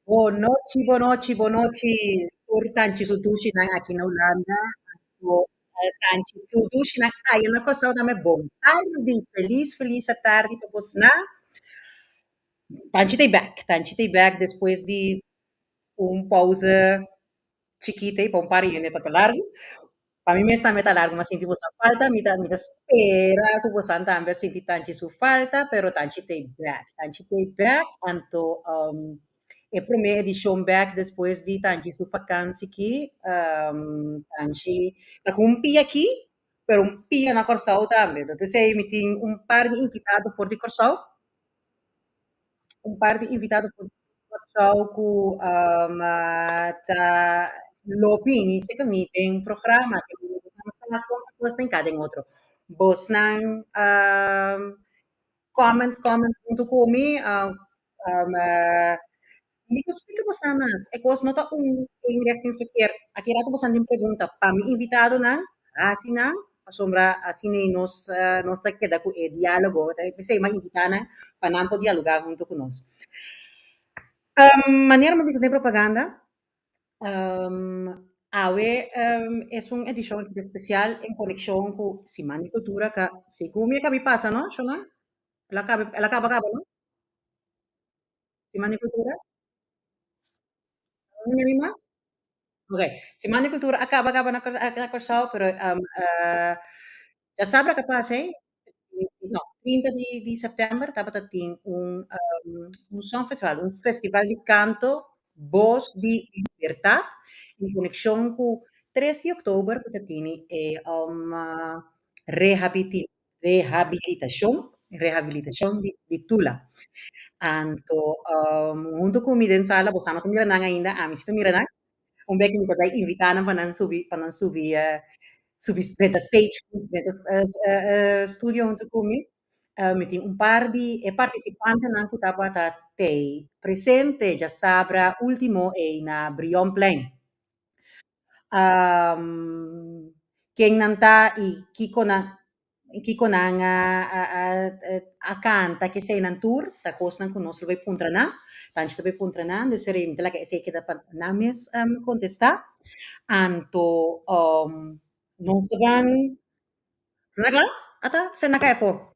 Bonochi. Puro tanchi sudushi ng aqui na Holanda. O, tanchi sudushi ng ayan ako sa dami bom tarde. Feliz a tarde tapos na. Tanchi tay back depois de pausa chiquita para um parinho, né, tá largo. Para mim mesmo também tá largo, mas senti vossa falta, me dá espera que você também senti tanto sua falta, pero tanto te back, anto é a primeira edição back depois de tanto sua vacância aqui, tanto tá com um pia aqui, pero um pia na Corsau também, então sei, me tem um par de invitados por de Corsau, um par de invitados por Corsau com tá Lopini, se kami tem programa que nós tem cada outro. Bos nang comment.com hindi ko explica mo sa mas. E kung nota um reacting fikir, akira ko bosan din pergunta, pami invitado na, assim na, sombra assim nos tá queda com e diálogo, pensei mais invitana, para não poder dialogar junto conosco. Maneira de fazer propaganda, AWE es una edición especial en conexión con Siman y Cultura, que según me acaba pasa, ¿no? Shona? La acaba, ¿no? Siman y Cultura, ¿no hay más? Ok, Siman y Cultura acaba na Corsao, pero djasabra que pasa, no, 30 de setembro, dapat ating un song festival, un festival de canto Bos di Libertat, in conexión con 13 de oktober, que tiene rehabiti- rehabilitación de Tula. Anto, junto com mi densala, bosano tumira nang ainda, si tumira nang, un vecchio mi tatay invitanan panan subi, subi the stage, studio junto con mi. Mi tem un par di partecipanti nan kutapa ta tei presente djasabra ultimo e na Brion Plain. Um, Quem não está e Kiko na nga akanta que sei nan tour, ta kos nan conosco vai puntra na, tanto vai puntra na, de ser in tela que sei que da pa names contestar, anto non se van, se na klar? Ata se na kaya po.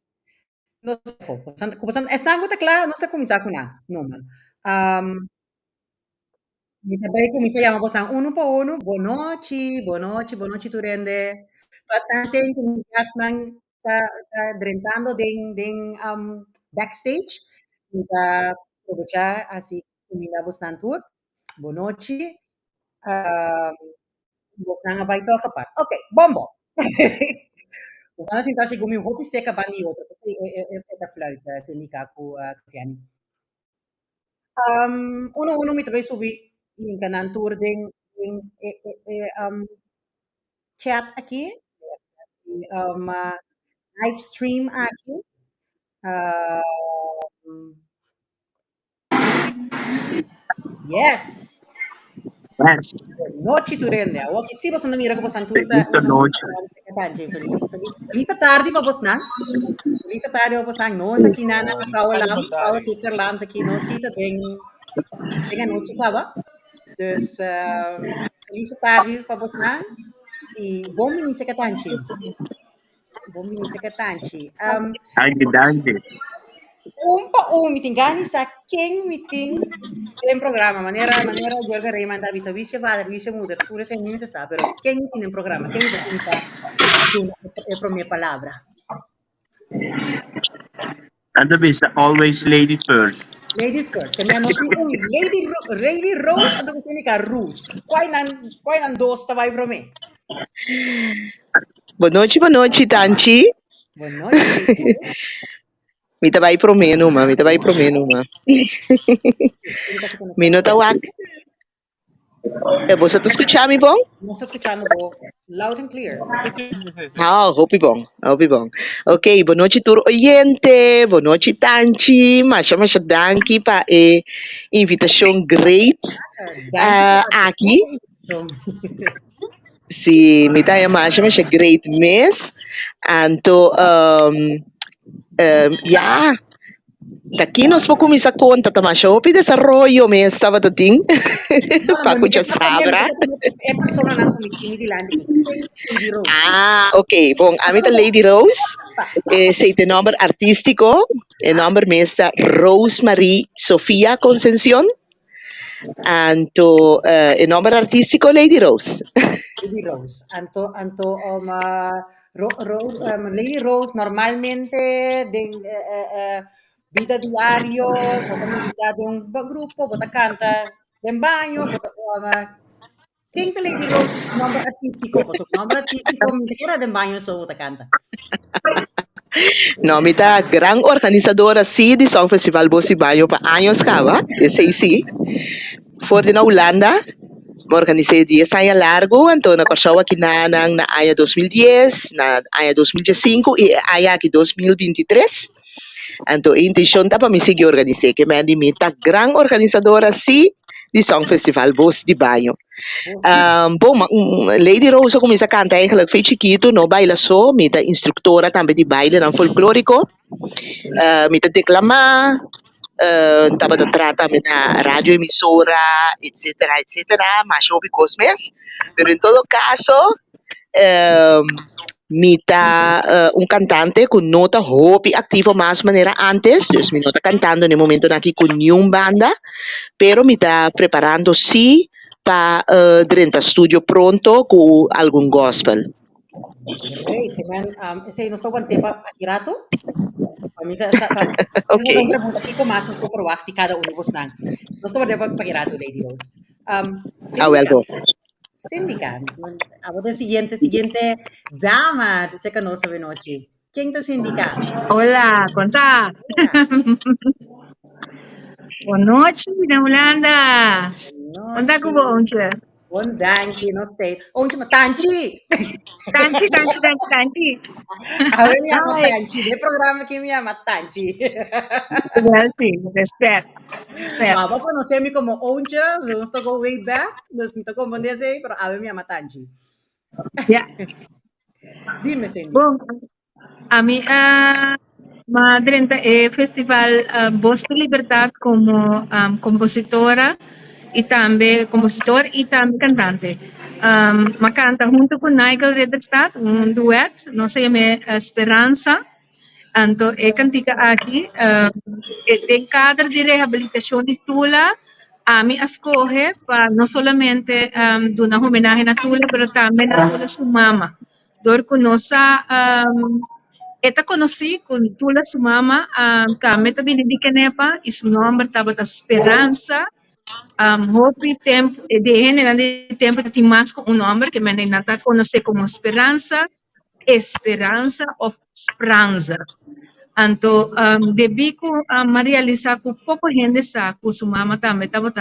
No se po. Kupasan, es na guta klar, no se kumisa ko na. No man. Sabay kumisaya po sang uno po uno, boa noite Turende. Patante kumikas ng drentando backstage. Kita aprovecha así kuminabos ng tour. Boa noite. Um, Bos na nga ba ito kapat? Okay, bombo. Sana sinta si gumi hopi seca bandi outro. Eta flight sa Cindica ko kyan. Uno mi tabay subi yung kanan tour chat aqui, live stream aqui. Um, yes. Yes. Noite Turende. O que se você não mira com você turta, Feliz noite. feliz tarde para você, não? Feliz tarde para você. Nós aqui na Kawalam, Kawa Kikkerland aqui, nós cita tem a noite kaba. Dus feliz tarde para você, não? E bom menino Tanchi. Bom menino Tanchi. Danke. Meeting gani sa king meeting tem programa maneira eu ganhei mandar visa padre visa mudar pura sem nem se sabe pero quem tem programa quem tem a primeira palavra Ano bisa always lady first. ladies first kami ano lady Rose ano gusto ni ka Rose quay nan dos tabay pro me Boa noite, Tanchi. boa noite Mi tabai promeno, ma. Mi tawag. Você tá escutando, mi bom? não está escutando loud and clear Hope bom. Ok, boa noite, tur oyente. Boa noite, Tanchi. Masha danke pa invitação great aqui. Si, mi tayo masha great miss. Anto, yeah. Daqui nós vamos começar a conta, mas eu desarrollo me estava da ting, No, para mi cuidar testa también, mi sabra. testa también, es persona na committee di land que Lady Rose. Ah, ok. Bom, a mim Asa é no Lady Rose. Sei de nome artístico. O nome é Rosemary Sofia Concepción. Anto, o nome artístico Lady Rose. Lady Rose. Lady Rose normalmente de vida diario, bota música de un grupo, bota canta en baño, bota quem que Lady Rose nombre artístico, pues su nombre artístico, mi te queda de baño so bota canta. Nome da gran organizadora sim de Song Festival Bos di Baio para anos cava. Esse sim. Fora na Holanda. Organizei 10 anos largo, então na Kosovo aqui na área 2010, na área 2015 e área aqui 2023. Então a intenção tá para me seguir organizar, que me admita grande organizadora sim de Song Festival Bos di Baio. Bom, Lady Rose começa a cantar eigenlijk foi chiquito, no baila só, me da instrutora também de baile não folclórico, me da declamar, estava da trata na rádio emissora, etc, etc, mas houve cosmes, pero em todo caso, me da cantante com nota hobby ativo mais maneira antes, dus me nota cantando no momento aqui com nenhuma banda, pero me está preparando sim para durante studio pronto com algum gospel. Great, man. Ese no está aguante pa akirato. Pamita sa Ok. Ito pregunta ko pumasok ko proacti kada unibus nang. No está aguante pa akirato, Lady Rose. Well, Cindica. go. Cindica. Abo the siguiente dama se conoce Awenochi. ¿Quién te Cindica? Hola, contá. Boa noite, na Holanda. Contá com Noche. onde? Bom danke, no stay. Onde matanchi? Tanti. A ver, me llama Ai, Tanchi. De programa que me llama Tanchi. sim, respeito. Mama conocerme como Oncha, nos tocó way back, nos me tocó buen día, pero a ver, me llama Tanchi. Yeah. Dime, Cindy. Bom, a mim, durante o festival Bos di Libertat como compositora e também compositor e também cantante. Uma canta junto com Nichael Ridderstaat, duet, não se chama Esperança. Então, é cantiga aqui, em cadro de reabilitação de Tula, a mim escolhe para não somente dar uma homenagem a Tula, mas também a Tula sua mama. Dor com nossa, esta conheci com Tula sua mama, que a meta benedica nepa, e seu nome estava da Esperança, hope tempo, de gênero de tempo que tem mais com nome, que me não está conhecido como Esperança of Speranza. Então, devi realizar com pouco gente com sua mama também estava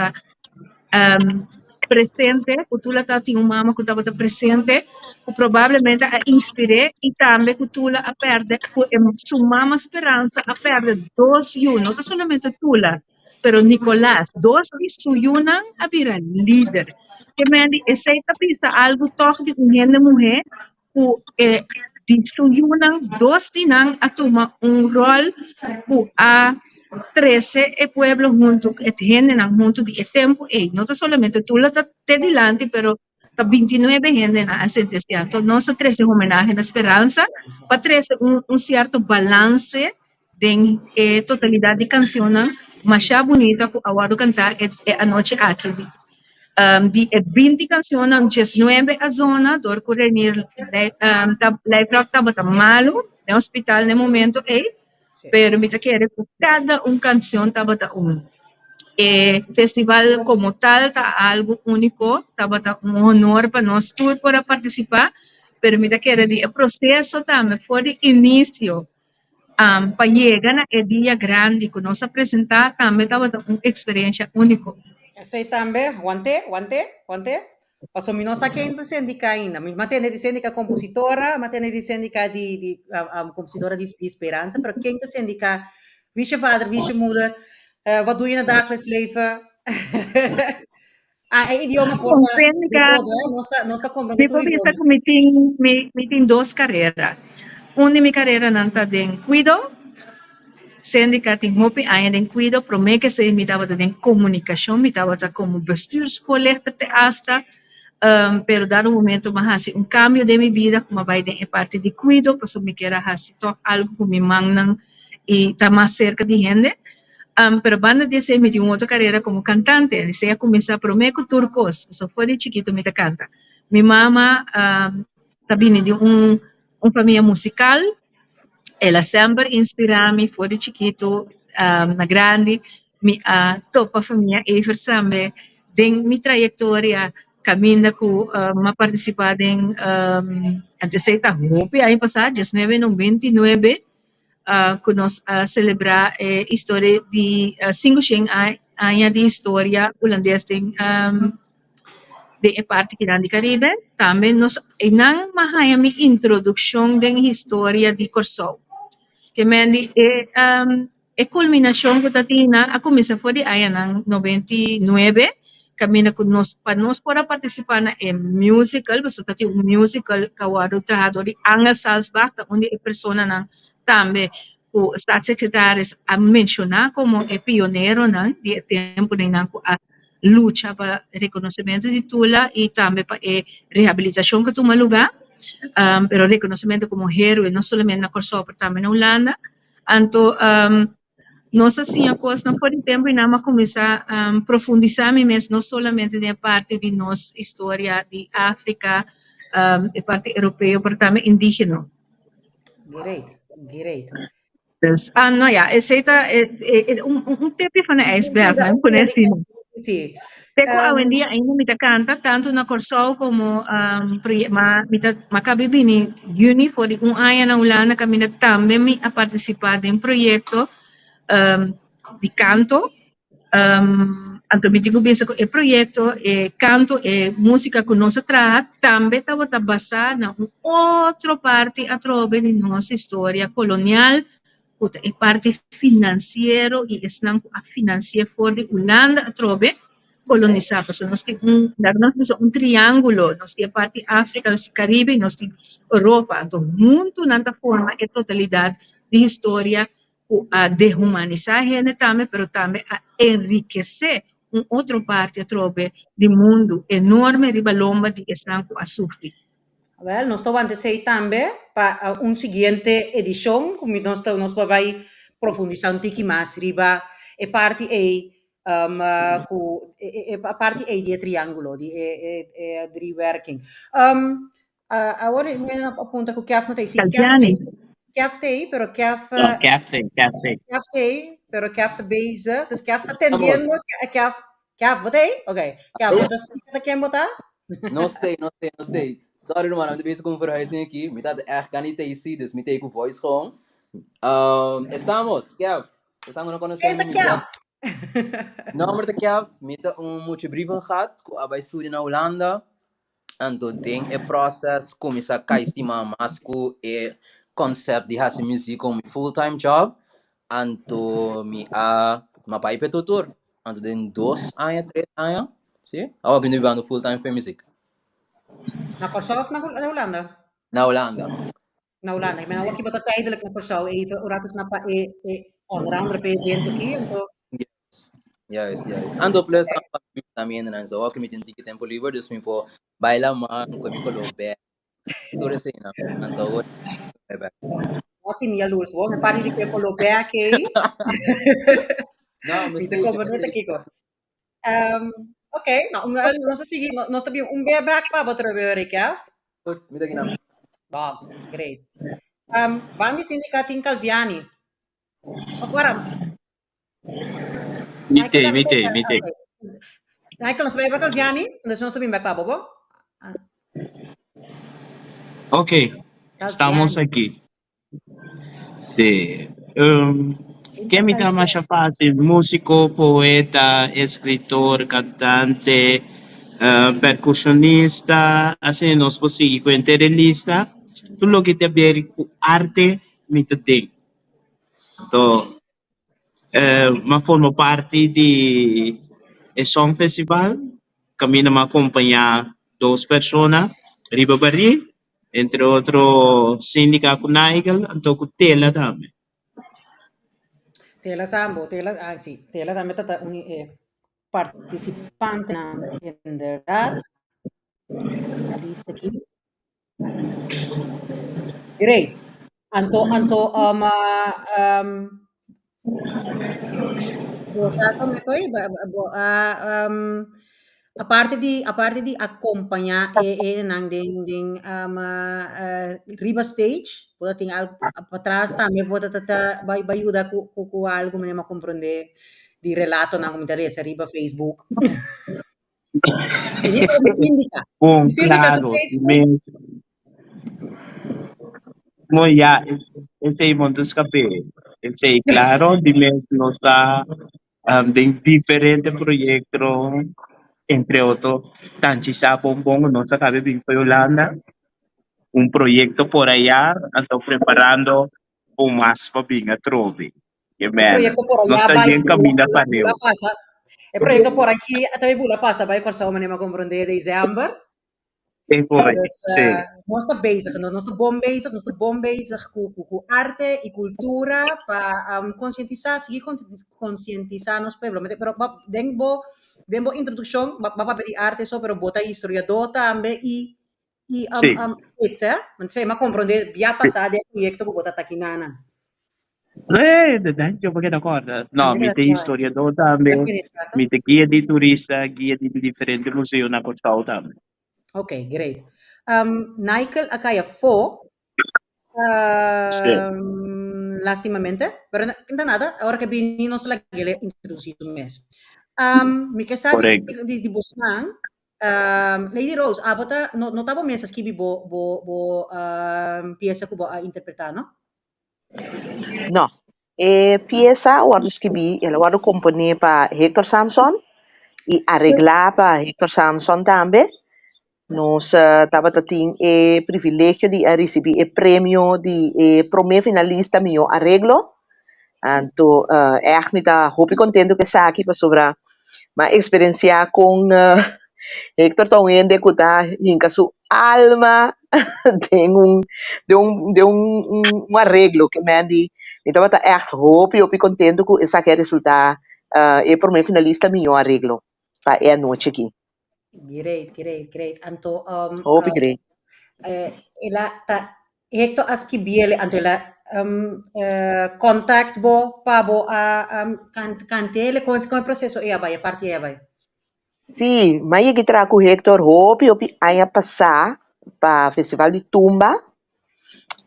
presente, com tu lá tinha uma mama que estava presente, que provavelmente a inspirei e também que tu lá a perde, sua mama esperança a perde dois e não somente tu lá, pero Nicolás, dois e sua yuna a virar líder. Que me essa é algo toque de uma mulher, de suyunang dos tinang atuma rol ku a 13 e pueblo junto et gente nang junto di tempo e no solamente tu la te dilante pero ta 29 gente na asentestiato no sa 13 homenaje na esperanza pa 13 certo balance den totalidade de canção mas bonita ku awado cantar a noite aqui di 20 canções, 19 a zona, dor correnir, leifrak estava malo, no hospital no momento, pero me querer cada canção estava festival como tal, tá algo único, estava honor para nós todos para participar, pero me querer o processo também foi de início, para chegar na dia grande, que nós apresentar também estava uma experiência única. Ese también, guante. Paso mi no saqué en Cindica ainda. Mi matene di Cindica compositora, matene di Cindica di compositora di Esperanza, pero quem te Cindica, wie je vader, wie je moeder, wat doe je in het dagelijks leven? Idioma por de todo, no está comprando Depois todo pensa idioma. que me tem duas carreiras. Uma de minha carreira não está em cuido Cindica tem hopi ainda den cuido, promete que se imitava den comunicação, imitava como bestuursvoorlichter te asta, pero dado momento mas cambio de minha vida, como vai de parte de cuido, porque me quero fazer algo que me mangnan e está mais cerca de gente. Pero banda de ser me dio outra carreira como cantante, eu comecei a prometer turcos, só foi de chiquito me canta. Minha mama também de família musical, ela sempre inspirava-me, foi de chiquito, na grande, me topa a família Ever Sambe, den minha trajetória, caminho com uma participada em, antes de estar roupa, aí passado, 1999, que nós celebrar a história de 500 anos de história holandesa de parte que do Caribe. Também nós não mais uma introdução da história de Corsou. Que mendi a culminação que tatina a começar foi de aí em 99, caminha com nós para nós poder participar na musical, você tá tem musical kawado trahado de Anga Salzbach, onde a pessoa não também o staatssecretário a mencionar como é pioneiro não de tempo nem não a luta para reconhecimento de tula e também para a reabilitação que toma lugar. Pero reconocimiento como héroe, no solamente na Corsó, pero também na Holanda. Então, nós assim, a coisa não foi tempo e nada começar a profundizar mesmo, não solamente na parte de nossa história de África, a parte europeia, mas também indígena. Great, great. Não, esse é tempo para o iceberg, não conhece? Sim. Pero hoje em dia ainda me canta tanto na Corsol como makabibini uni for ano na Holanda kami também a participar de projeto de canto. Então me digo bem que projeto canto e música que nós traz também estava basado na outra parte através de nossa história colonial, a parte financeira e a financeira for de Holanda através colonizar, porque nós temos triângulo, nós temos a parte África, nós temos Caribe, nós temos Europa, então muito nessa forma é totalidade de história a deshumanizar a gente também, mas também a enriquecer outra parte através do mundo enorme de balomba de estão a sofrer. Well, nós estamos antes aí também para seguinte edição, como nós vamos profundizar um pouco mais riba a parte aí a parte aí de triângulo de reworking. Agora eu aponto que o CAF não tem sim. CAF tem, pero CAF tem, pero CAF base, dus CAF atendendo CAF botei, ok. CAF bota explica quem botar? Não sei. Sorry man, I'm the basic conversação aqui. Me tá erganita esse, dus me tem com voice com. Estamos, CAF. Estamos no conhecendo CAF. Número de CAF, me tá muito brieven gehad, com a estudie na Holanda. Então tem o processo começar a cair mais com o conceito de fazer música como full-time job. Então me pai é tutor. Então tem 2 anos, 3 anos, sim? Agora me vendo full-time for music. Na Kosovo na Holanda? Na Holanda. Na Holanda. Ik ben ook iemand dat tijdelijk na Kosovo even, orakus na pa onder andere evento aqui, então. Yes. Ando plus também não só que me tem que tempo livre, dus me po baila man, com me colobe. Tudo assim, não. Então, Assim, minha luz, vou me parar de que colobe aqui. Não, mas tem como não aqui, ok, nós seguir, nós também back para outra vez, Kaf. Goed, me dá Wow, great. Wanneer Cindica in Calviani? Agora. Mitei. Nichael, nós vamos Calviani, nós também back para Bobo. Ok, estamos aqui. Sim. Quem me dá mais fácil? Músico, poeta, escritor, cantante, percussionista, assim nós podemos com integralista, tudo que tem a ver com arte, me tem. Então, eu formo parte de Song Festival, caminho a acompanhar 2 pessoas, Riba Barri, entre outros Cindica com Nichael, então com Tela também. tela sambo, sí, tela también tata un participante en verdad. Lista aqui. Great. Anto come poi a parte di acompanhar nang ding riba stage, pode ter algo para trás também pode vai ajudar com algo mesmo a compreender di relato nang interesse riba Facebook. E di Cindica. Di Cindica su Claro, Facebook. imenso. Muy ya, ese es mundo escape. Ese, claro, dime, no está de diferentes proyectos, entre otros, Tanchi Bombón, no se acabe bien fue Holanda, un proyecto por allá, ando preparando un más para bien a Trove. Que E man, proyecto por no allá está vai bien camina para bula passa. E proyecto por aqui também bula passa, vai corsa uma compreender dezembro. Es correcto, Dus sí, nós está bezig, nós está bom bezig com arte e cultura para conscientizar, seguir conscientizar nos pueblo. Pero denbo introdução, para pedir arte só, pero bota historiador também e sí. isso, não sei, mas compreender via passada o projeto que bota aqui na. Yo porque no acorda. No, Também mi que te vai. historiador Já también, penetrata. mi te guía de turista, guía de diferentes museos na Portugal también. Okay, great. Nichael Akaya 4 Sí, lastimamente, pero não nada, agora que vini nos la gele introduzir o mês. Mi que sa correcto. di Bosnan, Lady Rose, bota no tava mesas que bo pieza que bo a interpretar, no? No. Pieza, guardo escrevi, ela guardo componer para Hector Samson e arreglar para Hector Samson também. Nós estava tendo o privilégio de receber o prêmio de primeiro finalista meu arreglo. Então, echt me está muito contente que está aqui para sobre uma experiência com Hector Tawende que está em sua alma de um arreglo que me di. Então, eu estava echt muito contente com esse resultado. O primeiro finalista meu arreglo para a noite aqui. Great. Anto, Muito great. ela ta Hector aski biele anto ela contact bo pa bo cantele com o processo e vai a parte e vai. Sim, mas eu trago com o Hector hopi aí passar para festival de Tumba.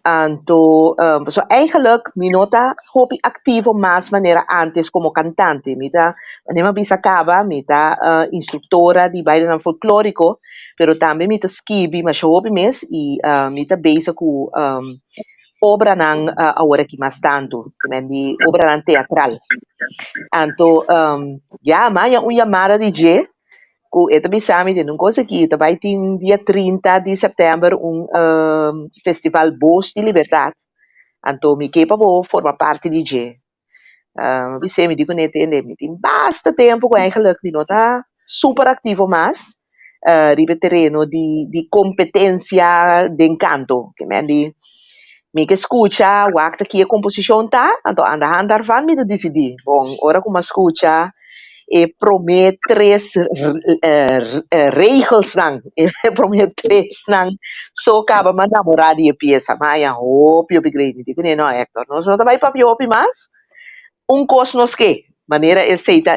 Então, so eigenlijk minota hopi activo mais maneira antes como cantante. Mita, nema bisa acaba, mita instrutora de baile folclórico, pero também mita skibi, mas hopi mes e mita base com obra nang agora que mais tanto, de obra nang teatral. Então, mas uma chamada de DJ ku ito bisami din nung cosa kita vai tin dia 30 de setembro festival Bos di Libertat anto mi kepa bo forma parte di DJ bisemi dico nete mi tin basta tempo com eigenlijk di nota super activo mas ribe terreno di competencia de encanto che mi che escucha wakta que a composição tá anto andar van mi decidi bom ora como escucha promet três regels lang. Promet três lang. So acaba man namorar de pieza. Maya, hopi, hopi, grande. Digo, não, Hector. Nós não vai para hopi, mas cos nos que. Maneira aceita,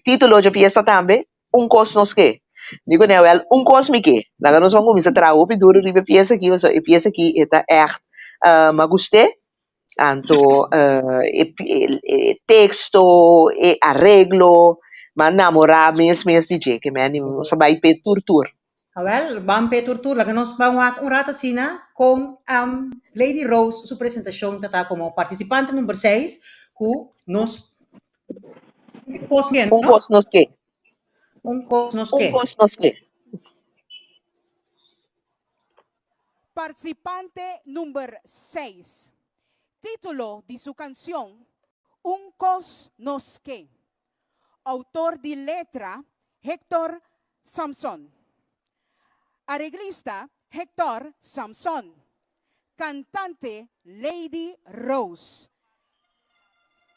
título de pieza também, cos nos que. Digo, não, cos me que. Laga nós vamos começar a trazer hopi duro de pieza aqui, so pieza aqui, está echt, me gostei. Anto, texto, arreglo, mas namorar mesmo DJ, que me animo, só vai per tour. Well, vamos pe tortura que nós vamos um rato assim, com Lady Rose, sua apresentação está como participante número 6, que nós conseguimos, Cos nos que. cos nos que. Participante número 6. Título de su canción, Cos nos que. Autor de letra, Hector Samson. Arreglista, Hector Samson. Cantante, Lady Rose.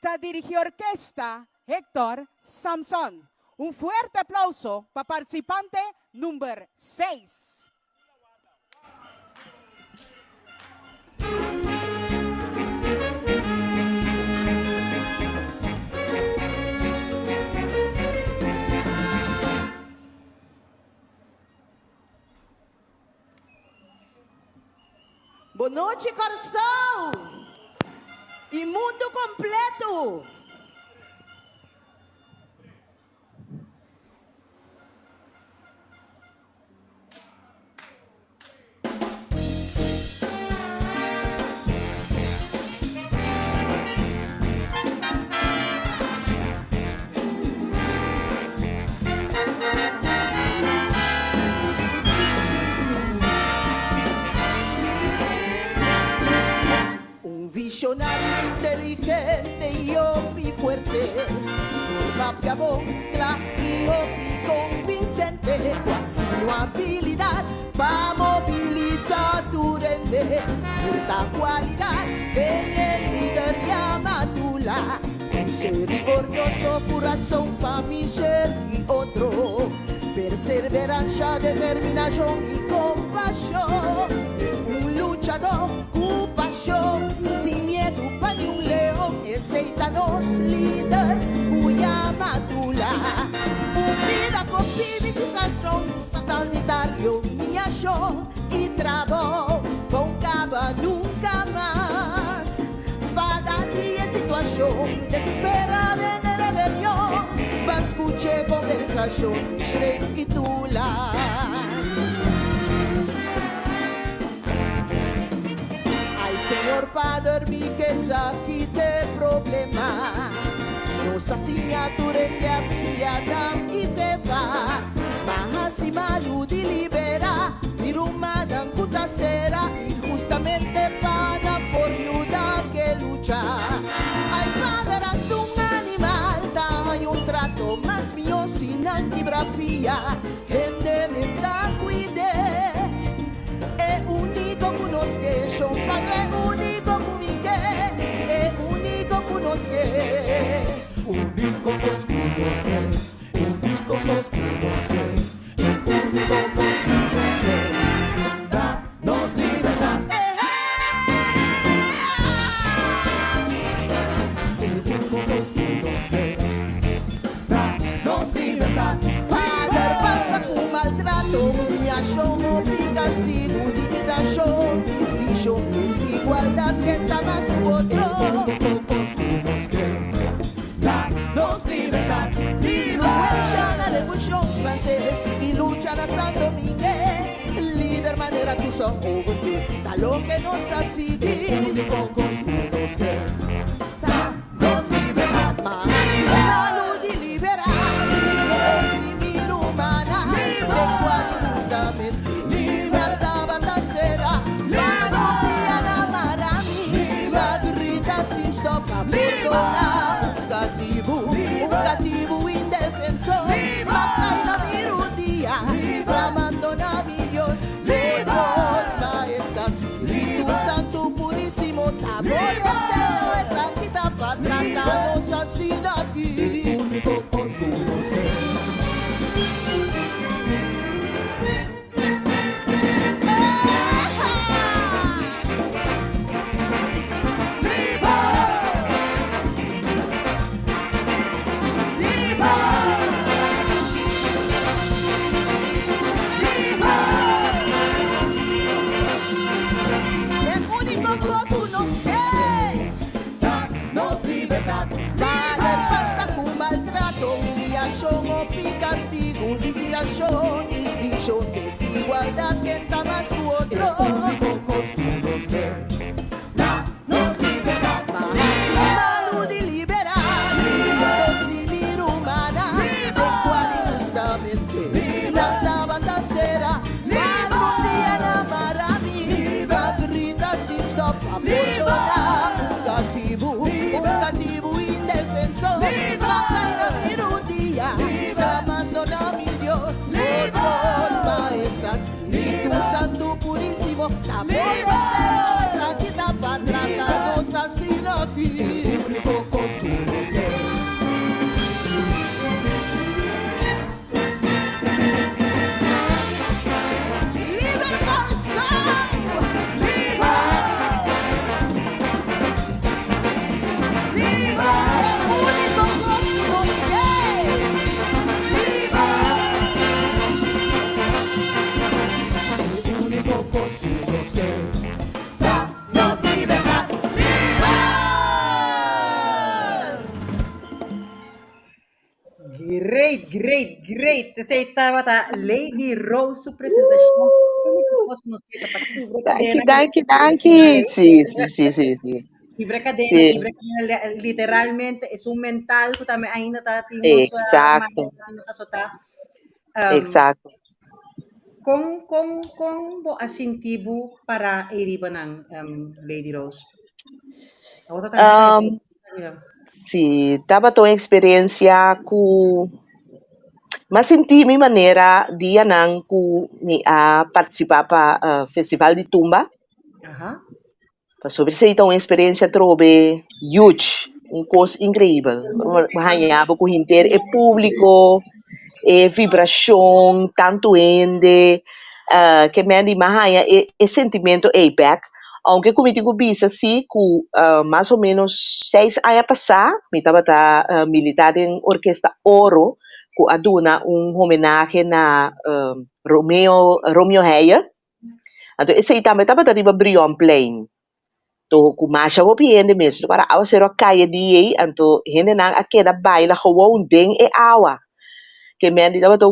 ta dirigió orquesta Héctor Samson. Un fuerte aplauso para participante número 6. Boa noite, coração! E mundo completo! Visionario inteligente y opi fuerte, propia boca y opi convincente, quasi una habilidad para movilizar tu rende, cierta cualidad en el líder llamadula, misericordioso corazón para mi ser y otro, perseverancia, determinación y compasión, un luchador, un pasión, sin miedo para ni un león, aceitanos líder, cuya matula, un vida con pibitización, totalitario, miación y trabajo, con cava nunca más, fada y situación, desesperada de rebelión, va escuchar conversación, Shrek y Tula. Señor Padre, mi que quite problema. Nos asignatura que apindiada y te va. Bajas y malud y libera. Mi rumana en cutacera. Injustamente paga por ayuda que lucha. Hay padres de un animal. Hay un trato más mío sin antibrapía. Gente me está cuide. È unico conosche, son padre unico comunique, è unico conosche. Unico conosche, unico conosche, unico conosche. Danos libertad. Unico conosche, danos libertad. Padre, basta con maltrato, humillación o castigo, dignidación, distinción, desigualdad, que está más que otro. Danos libertad. Influencia la revolución francesa y lucha la San Domingue. Líder manera tu son over, da lo que nos está civil. Danos libertad. Máxima luz y libertad. Y mi humana, de cual injustamente. Stop a perdonar un cattivo indefenso, mata y la mirudia, clamando a mi Dios, Dios majestad, Espíritu Santo purísimo, taboleceo esa quita para tratarnos así de aquí. Único distinción, desigualdad, que está más que otro. Danos libertad. Máxima luz y libertad. Todos vivir humana, de cual injustamente la banda será. Un día amar a mí, va a gritar sin stop a perdonar. Un cativo indefenso, va a caer a mi rodilla, clamando a mi Dios, Dios majestad, Espíritu Santo purísimo, Great. Você estava tá Lady Rose sua apresentação. Danke. Sì. Quebra cadena, Sì, literalmente é um mental que também ainda está tendo essa esatto, maneira de soltar. Um, esatto. com bo assim tipo para iriba ng Lady Rose. Ako tatang sa kayo. Um, sì, tava tua experiência com mas senti minha maneira de anang ku mi a participar para festival de tumba. Aha. Para sobre isso então uma experiência trobe huge, coisa incrível. Mahanyaba ko hinter é público, é vibração, tanto ende, que me andi mahanya é sentimento back. Aunque comiti ko bisa assim, com mais ou menos 6 anos passar, me estava militar em orquestra Oro, com aduna homenagem na Romeo Heyer. Então esse aí também estava riba Brion Plain. To kumasha wo piende mesmo para awa sero kaya di anto hende nang akeda baila gewoon ding awa que men di dapat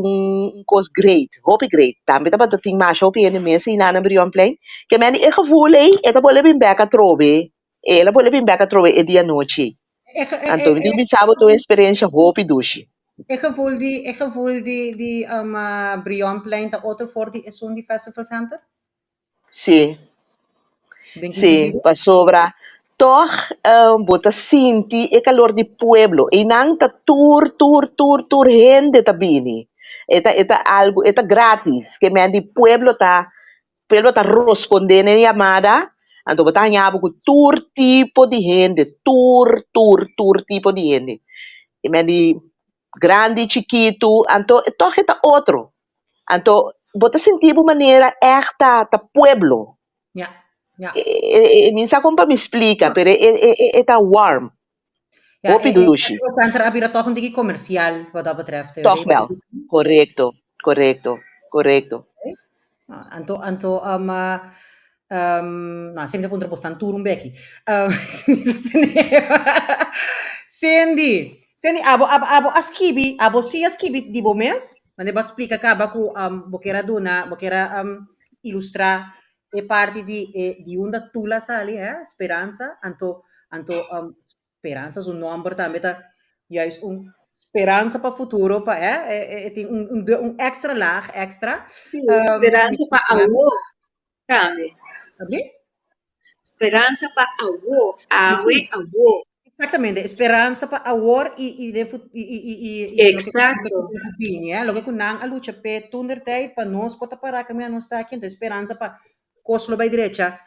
cos great hopi great tambe dapat ting masha wo piende mesmo ina na brion play que men di gevoel eta bole bin beka trobe ela bole bin beka trobe e dia noche anto mi di sabo to experiência hopi dushi Ik gevoel die Brion Plein, de Otro 40 is zo'n die festival center. sim Denk je sim sentido? pa sobra toch bota sinti e calor di pueblo e nang ta tour gente ta bini eta algo eta gratis que me di pueblo ta respondendo a llamada anto bota nyabo ku tour tipo di gente tour tipo di gente e me di grande chiquito anto toch eta outro anto bota sentir de maneira esta ta pueblo Ja, ja. minsan kung pa me explica, pero tá warm. Ja, Hopi dushi. festival center abira toch een beetje commercial wat dat betreft. Toch wel. Correcto. Anto, sempre punta postan tour un beki. Sandy, abo askibi di bomes, mane ba explica kaba ku bokera duna, bokera ilustra e parte di unda tula sali, speranza, anto speranza su number também tá juist speranza para futuro pa tem extra laag extra Sim, esperança para avô, também. Sabe? Esperança para avô, Precies. avô. Exactamente, esperanza para ahora y Exacto. lo que kunang a lucha pe tunder tijd pa nos kota para kami ano sta aqui, então esperança para coslo by derecha,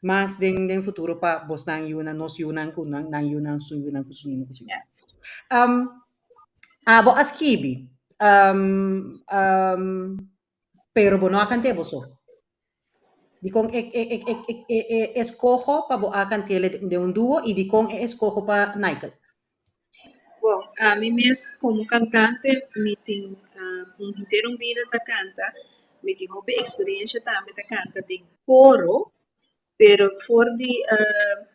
mas den futuro pa bos nang yunan nos yunan kunang nang yunan su yunan kusunin kusunin. Abo askibi. Pero bono akan te boso. Di kong escojo pa bo akan tele de un dúo y di kong escojo pa Nichael. Bom, a mim mesmo como cantante, me tem inteiro vida da canta, me tem uma experiência também da canta de coro, pero for de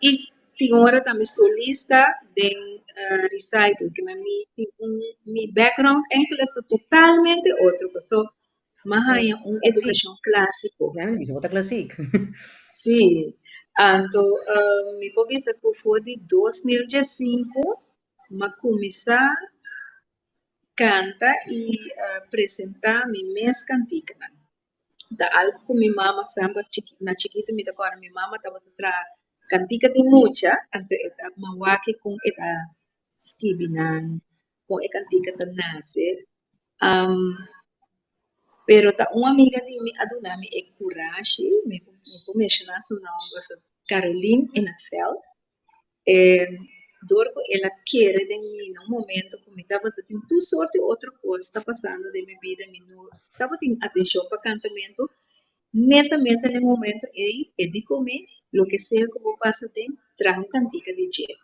e tem hora também solista de recital, que me tem mi background eigenlijk totalmente outro, so mahaya educação clássico. Ja, mi se classic. Sim, então me pode dizer que foi de 2005 ma começar canta e apresentar minha mes cantica. Da algo que minha mama samba na chiquita me agora minha mama estava tra cantica de mucha, então eta mawaki com eta skibinan com e cantica de nascer. Pero ta uma amiga de mim aduna me e coragem, me mencionar seu nome, Caroline Innetveld. Dorco ela quer de mim num momento que me estava tendo tudo sorte outra coisa está passando de minha vida me não estava tendo atenção para cantamento netamente no momento e digo-me lo que seja que vou passar tem traga uma cantica de dia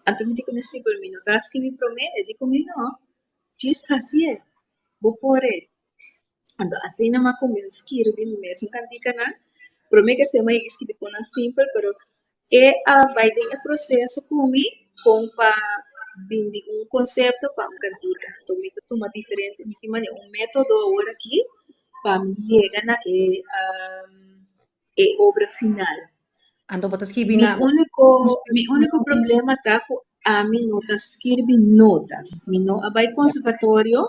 então me digo assim por mim não está que me promete e digo-me não diz assim vou por então assim não me começa a escrever mesmo cantica não promete que se mais escrever com a simples pero vai ter o processo comigo com para bindi conceito para cantica. Então, me toma diferente, me tem método agora aqui para me chegar na obra final. Ando bota escrevi na Mi único problema tá com a mi nota escrevi nota. Mi não abai conservatório,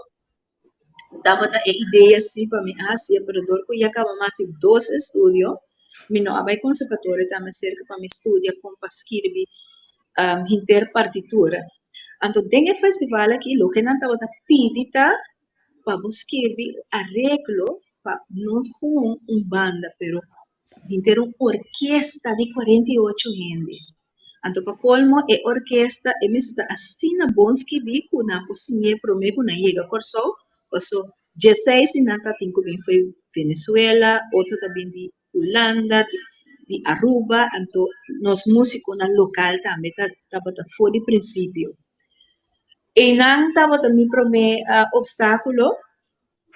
dava a ideia assim para mim, assim, para dor que ia acabar mais 2 estudos. Mi não abai conservatório tá mais cerca para me estudar com para escrever inter partitura. Então, tem festival aqui, lo que não tava pedita para escrever arreglo para não com banda, pero inter orquesta de 48 gente. Então, para colmo, orquesta, e mesmo assim, na bons que vi, que na cozinha, prometo, na chega corso, passou 16 de nata, tinha bem foi Venezuela, outro também de Holanda, de Aruba, então, nós músicos na local também, estava fora de princípio. E não estava também obstáculo,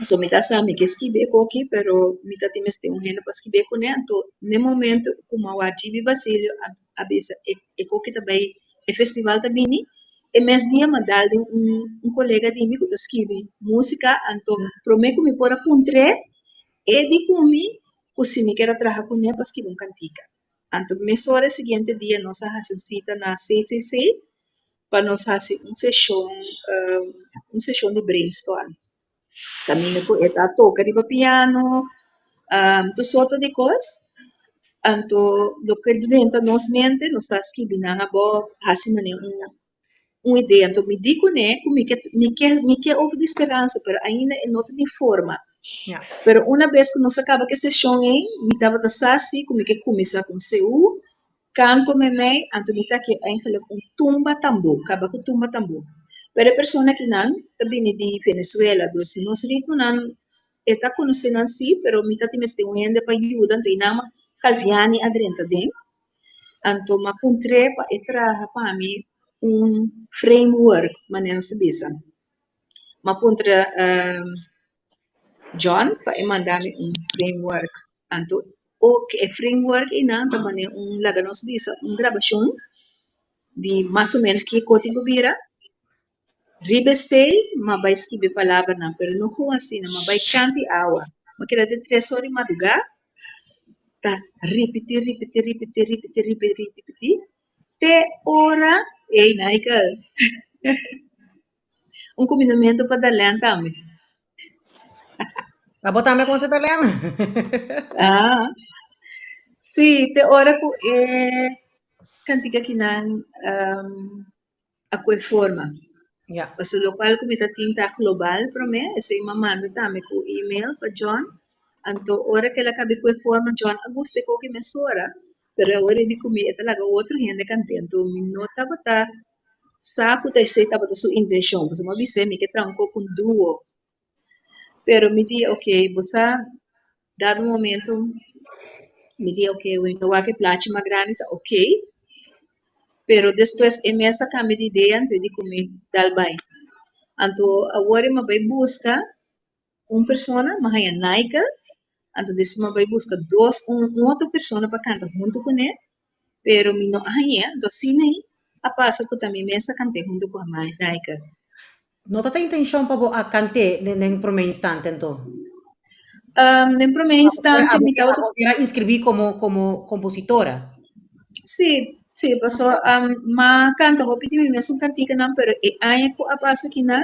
so mi sa mi que esquive aqui, pero mi ta times te un gente para esquive com né, então no momento como a Wajibi Basilio a bisa e que também é festival também e mês dia me dá um colega de mim que tá esquive música, então prometo me pôr a puntre e de comi que se me quer trabalhar com né para esquive cantica. Então mês hora seguinte dia nós fazemos cita na CCC para nós fazer sessão de brainstorm. Caminho ko eta toca di piano, tu soto de cos, anto lo que dentro nos mente, nos está escrevendo a bo, assim uma ideia, então me digo né, me que houve de esperança, pero ainda é nota de forma. Yeah. Pero uma vez que nós acaba que a sessão aí, me tava assim, como que começa com CU, canto me anto me tá que eigenlijk tumba tambor, acaba com tumba tambor. Pero a pessoa que não, também de Venezuela, dos nós ritmo não está conhecendo assim, pero me tá timeste um gente para ajuda, então inama Calviani adrenta den, anto ma puntre para entrar para mim framework, maneira se bisa. Ma puntre John para mandar-me framework, anto o que framework ina também laga nos bisa gravação de mais ou menos que código vira. Ribesei, mas vai escrever palavra não, pero não com assim, mas vai cantar água. Mas que de 3 horas de madrugada, tá repetir, até hora, ei, Nichael, combinamento para dar lenta também. A botar me com você italiana. Sim, até hora que cantica que não a qual forma. Yeah. Mas o local que me tá global para mim, esse uma manda também com e-mail para John. Então, hora que ela acaba com a forma, John, agosto com que me sora, pero hora de comer, ela laga outro gente cantando, me nota para saco tá sei tá para sua intenção, mas uma vez me que tranco com duo. Pero me diz, ok, você dado um momento, me diz, ok, o então que plate mais grande, tá ok. Pero depois essa cambia de ideia antes de comer dal bem. Então agora eu vai buscar pessoa, mas é Nichael. Então desse eu vai buscar outra pessoa para cantar junto com ele. Pero me não então sim a passa que também essa cantei junto com a Nichael. Não tá intenção para cantar nem por um instante então. Nem por um instante me tava era inscrever como compositora. Sim, passou mas canta vou pedir mesmo cantica não, pero aí a passa que não.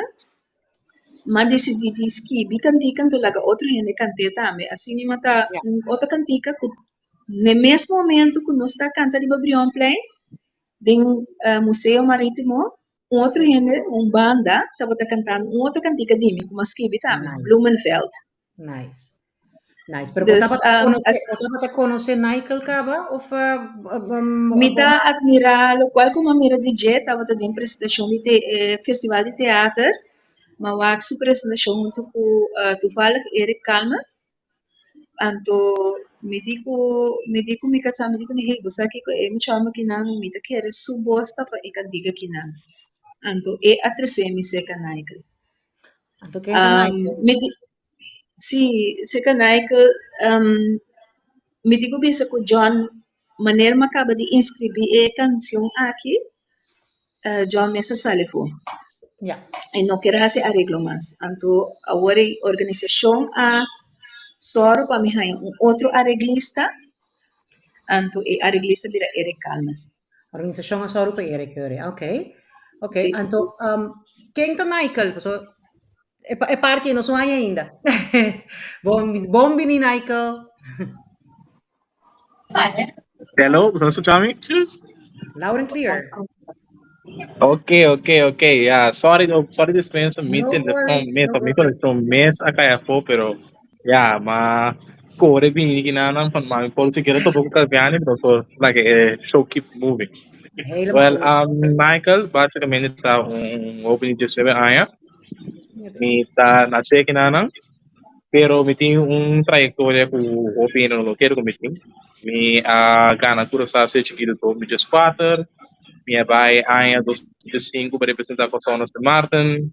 Mas decidi de escrever cantica então laga outro gente cante também. Assim mata outra cantica que no mesmo momento que nós está cantando de Babrion Play, de Museu Marítimo, outro gente, banda, estava cantando outra cantica de mim, como escrevi também, Blumenfeld. Nice. Pero você conhece Nichael Caba? Ou me está admirar, o qual como mira DJ, estava de apresentação de festival de teatro, mas a sua apresentação junto com toevallig Erik Kalmas. Então, me digo me casar, me digo hey, você aqui me chama que não, me tá querer subosta para eu diga que não. Então, a terceira me seca Nichael. Então, quem é Nichael? Seca Nichael, me digo bisa com John, maneira me acaba de inscrever a canção aqui, John Mesa Salefo. Ya. E no quero fazer arreglo mais. Então, agora a organização a soro para mim outro arreglista. Então, e arreglista vira Eric Calmas. Organisasyon nga soro pa Eric Hore. Okay. Okay. Sim. Anto, quem tá Michael? So, é parte, não sou ainda. Bom bini, Michael. Hello, você escuta me? Loud and clear. Okay. Yeah, sorry dispensa meeting the phone No me worries. conectou mês a kaya po pero yeah, ma core bini kinanang pan ma policy kira to buko kagyani pero like show keep moving. Helemaal Well, goed. Michael, basicamente tá opening de 7 anos, me tá na kinanang pero me tem trajetória com o opinião no quero me tem. Me gana cura sa se chiquito to me just 4. Minha vai em 2005 para representar a Costa de Martin.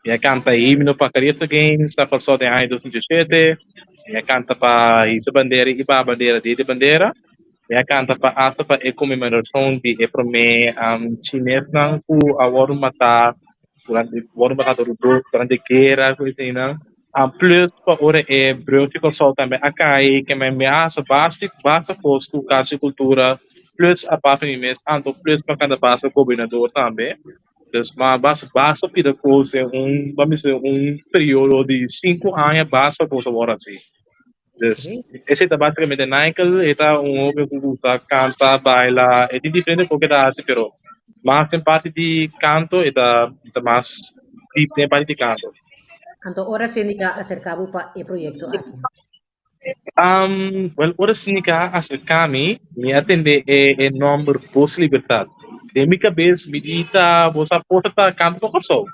Minha canta himno para Carita Games, está passou de em 2017. Minha canta para essa bandeira e para a bandeira de bandeira. Minha canta para essa para a comemoração de prome chinês não o award matar durante a guerra coisa assim não. Plus para ora é breu ficou só também a cair que me ameaça basta posto caso cultura plus a parte mesmo anto plus para cada base governador também. Dus maar basta pida coisa vamos dizer período de 5 anos basta coisa agora assim. Dus esse é basicamente Nichael está homem que canta, baila, é diferente porque da arte, pero mas tem parte de canto e da mais tem parte de canto. Anto, ora Cindica acercabo pa e proyecto aqui. Well, ora Cindica acerca-me, me atende é nome Bos di Libertat. De minha cabeça, me diz, você pode estar canto para o sol.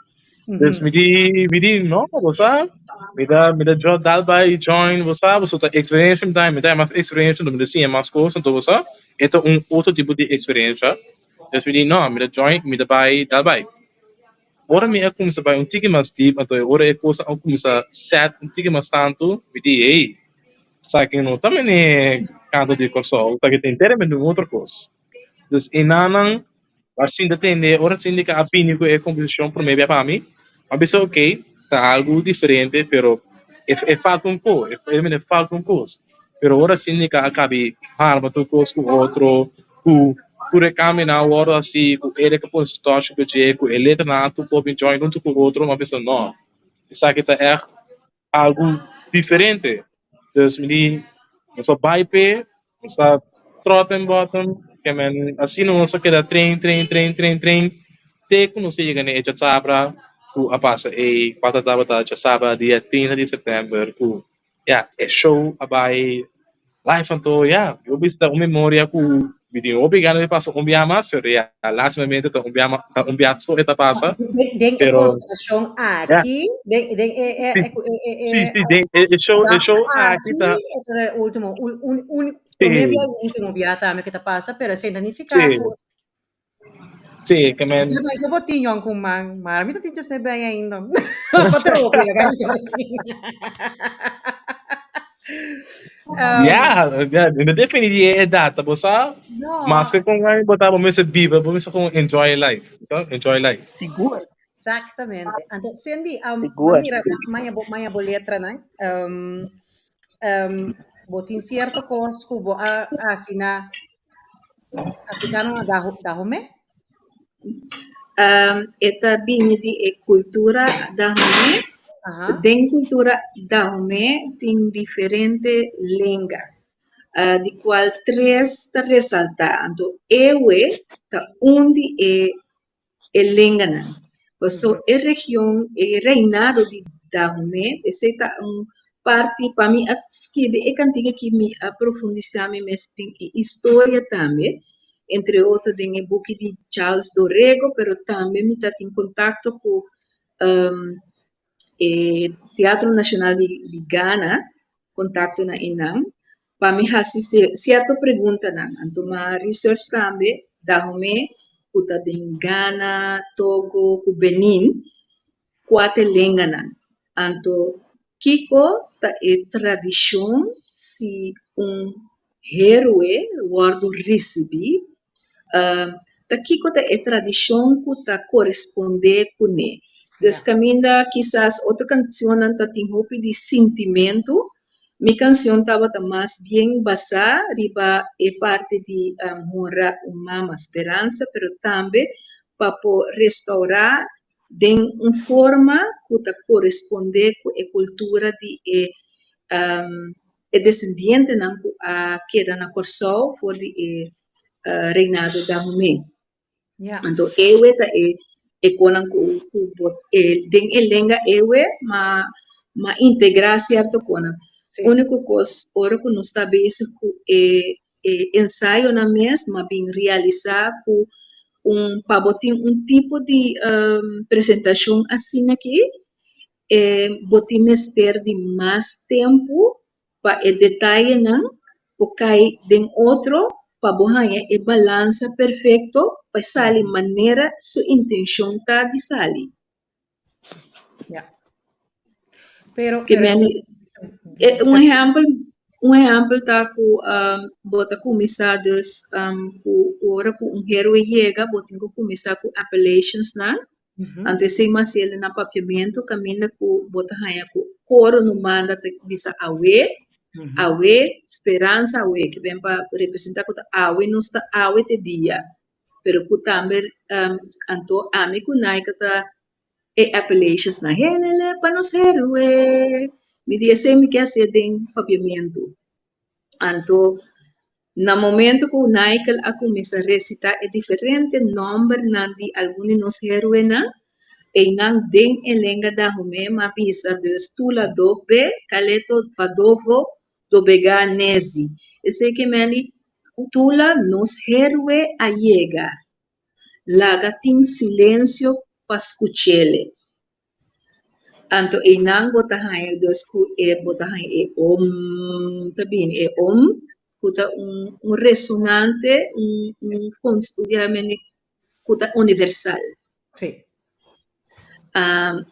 Dus me diz, não, você, me dá job by join, você tá experiência, me dá mais experiência, me dá sim, mais coisa, então você, é outro tipo de experiência. Dus me diz, não, me dá join, me dá by. Ora me começa a tique mais deep, então ora é coisa começa set tique mais tanto, me diz, ei, sabe que não também é canto de console, tá que tem termo de outra coisa. Dus inanang assim depende, ora sim que a opinião é composição para mim para mim, mas penso ok, tá algo diferente, pero falta pouco, me falta coisa. Pero ora sim que acabe arma tu coisa com outro, por caminhar hora assim, com ele que põe stock com ele na tu pode join junto com outro, mas penso não, isso aqui tá é algo diferente. Dus me só bype, só trot and bottom, que men assim não só queda trem, te que não se chega nem djasabra, ku a passa e quatro da djasabra dia 30 de setembro, ku yeah, é show abai live anto, yeah, eu vi esta memória ku video obrigado de passar mais, pero yeah, last momento tá só eta passa, Den pero construção yeah, aqui, sim, é show aqui aqui, tá, é o último, sim, último dia também que tá passa, pero sem danificar. sim, que men Mas eu vou tinha um kumang, marami na tinhas na bem ainda. Patroco, lagay mo assim. yeah, definitely é data, você mas que com aí botar você viva, você com enjoy life, então enjoy life. Seguro. Exactamente. Então, Cindy, Seguro. maya boletra, né? Botin certo coisa que vou assinar, aplicaram a dahome? Esta bini de cultura da Home, tem cultura da Home tem diferente língua, de qual três está ressaltar. Então, ewe tá onde é língua não. Então, a região, o reinado de Dahomey, essa é parte para mim escrever é cantiga que me aprofundizar mais em história também. Entre outros, tem o book de Charles Dorrego, pero também me está em contato com Teatro Nacional de Ghana, contato na Inang. Para mim, assim, certa pergunta, não. Então, uma research também, Dahomey, puta em Ghana, Togo, Benin, quatro línguas, não. Então, Kiko, tá é tradição, se héroe, guardo recebi, daqui que é tradição que tá corresponde com né. Então, caminda quizás outra canção não tá tem roupa de sentimento. Minha canção estava mais bem basada, riba é parte de honrar uma esperança, pero também para restaurar de uma forma que tá corresponde com a cultura de descendente não a keda na Corsol for de reinado da Humé. Então eu konan ku den elenga ma integrar certo konan. Único coisa ora que nós está basic ensaio na mesma bem realizar com para botar tipo de apresentação assim aqui botar mester de mais tempo para detalhe não porque den outro para borrar é balança perfeito para sair maneira sua intenção tá de sair. Pero um exemplo tá com bota comissários com ora com hero chega botin com comissário com appellations na então sei mas ele na papiamento caminha com bota raia com coro no manda te bisa awe esperança awe que vem para representar que awe não está awe te dia pero que também anto amigo naika tá appellations na helele para nos heroe me disse me que ser den papiamento anto na momento que o Nichael a começar a recitar é diferente número na de alguns de nós heroe na e não den elenga da home ma pisa de stula dobe caleto vadovo do beganesi esse que meli tula nos heroe a llega laga tin silêncio pascuchele anto e não bota hai dos ku bota hai tá bem kuta resonante obviamente kuta universal sim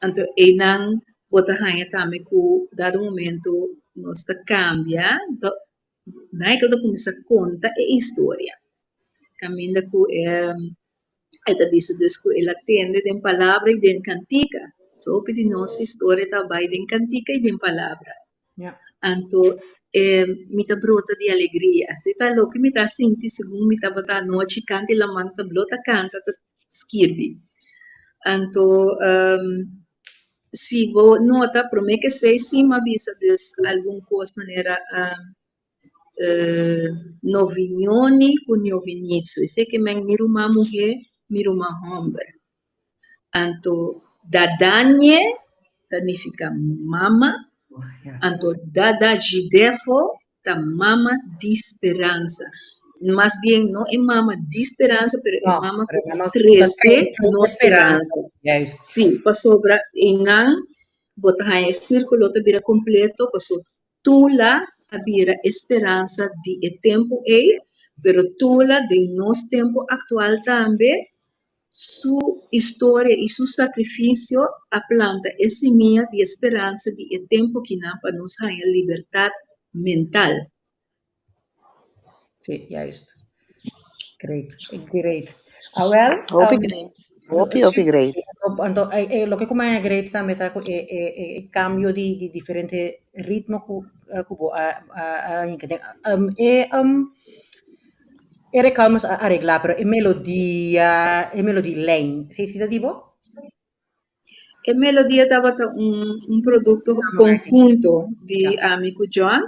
anto e não bota hai também ku dado momento nós tá cambia daí que eu começo a contar a história caminha ku esta vez dos ku ela tende de palavra e de cantica so pedi nossa história tá vai de cantica e de palavra anto mita brota de alegria se tá louco me tá senti segundo me tá bota noite cante la manta blota canta tá skirbi anto se vou nota promete que sei sim ma bisa des algum coisa maneira novignoni com novinizio sei que men miru uma mulher miru uma homem anto dadanye significa mama anto dada jidefo ta mama de esperança mas bem não é mama de esperança pero é mama com 13 no esperança sim para sobra e não botar aí círculo tá vira completo passou tula a vira esperança de tempo pero tula de nosso tempo atual também sua história e seu sacrifício a planta é semente de esperança de tempo que não para nos ganhar liberdade mental. Sim, juist. Great. Well, great. Lo que come great também tá cambio de diferente ritmo era calmas a arreglar, pero è melodia lane. Sì, tipo? E melodia estava um produto conjunto de amigo John.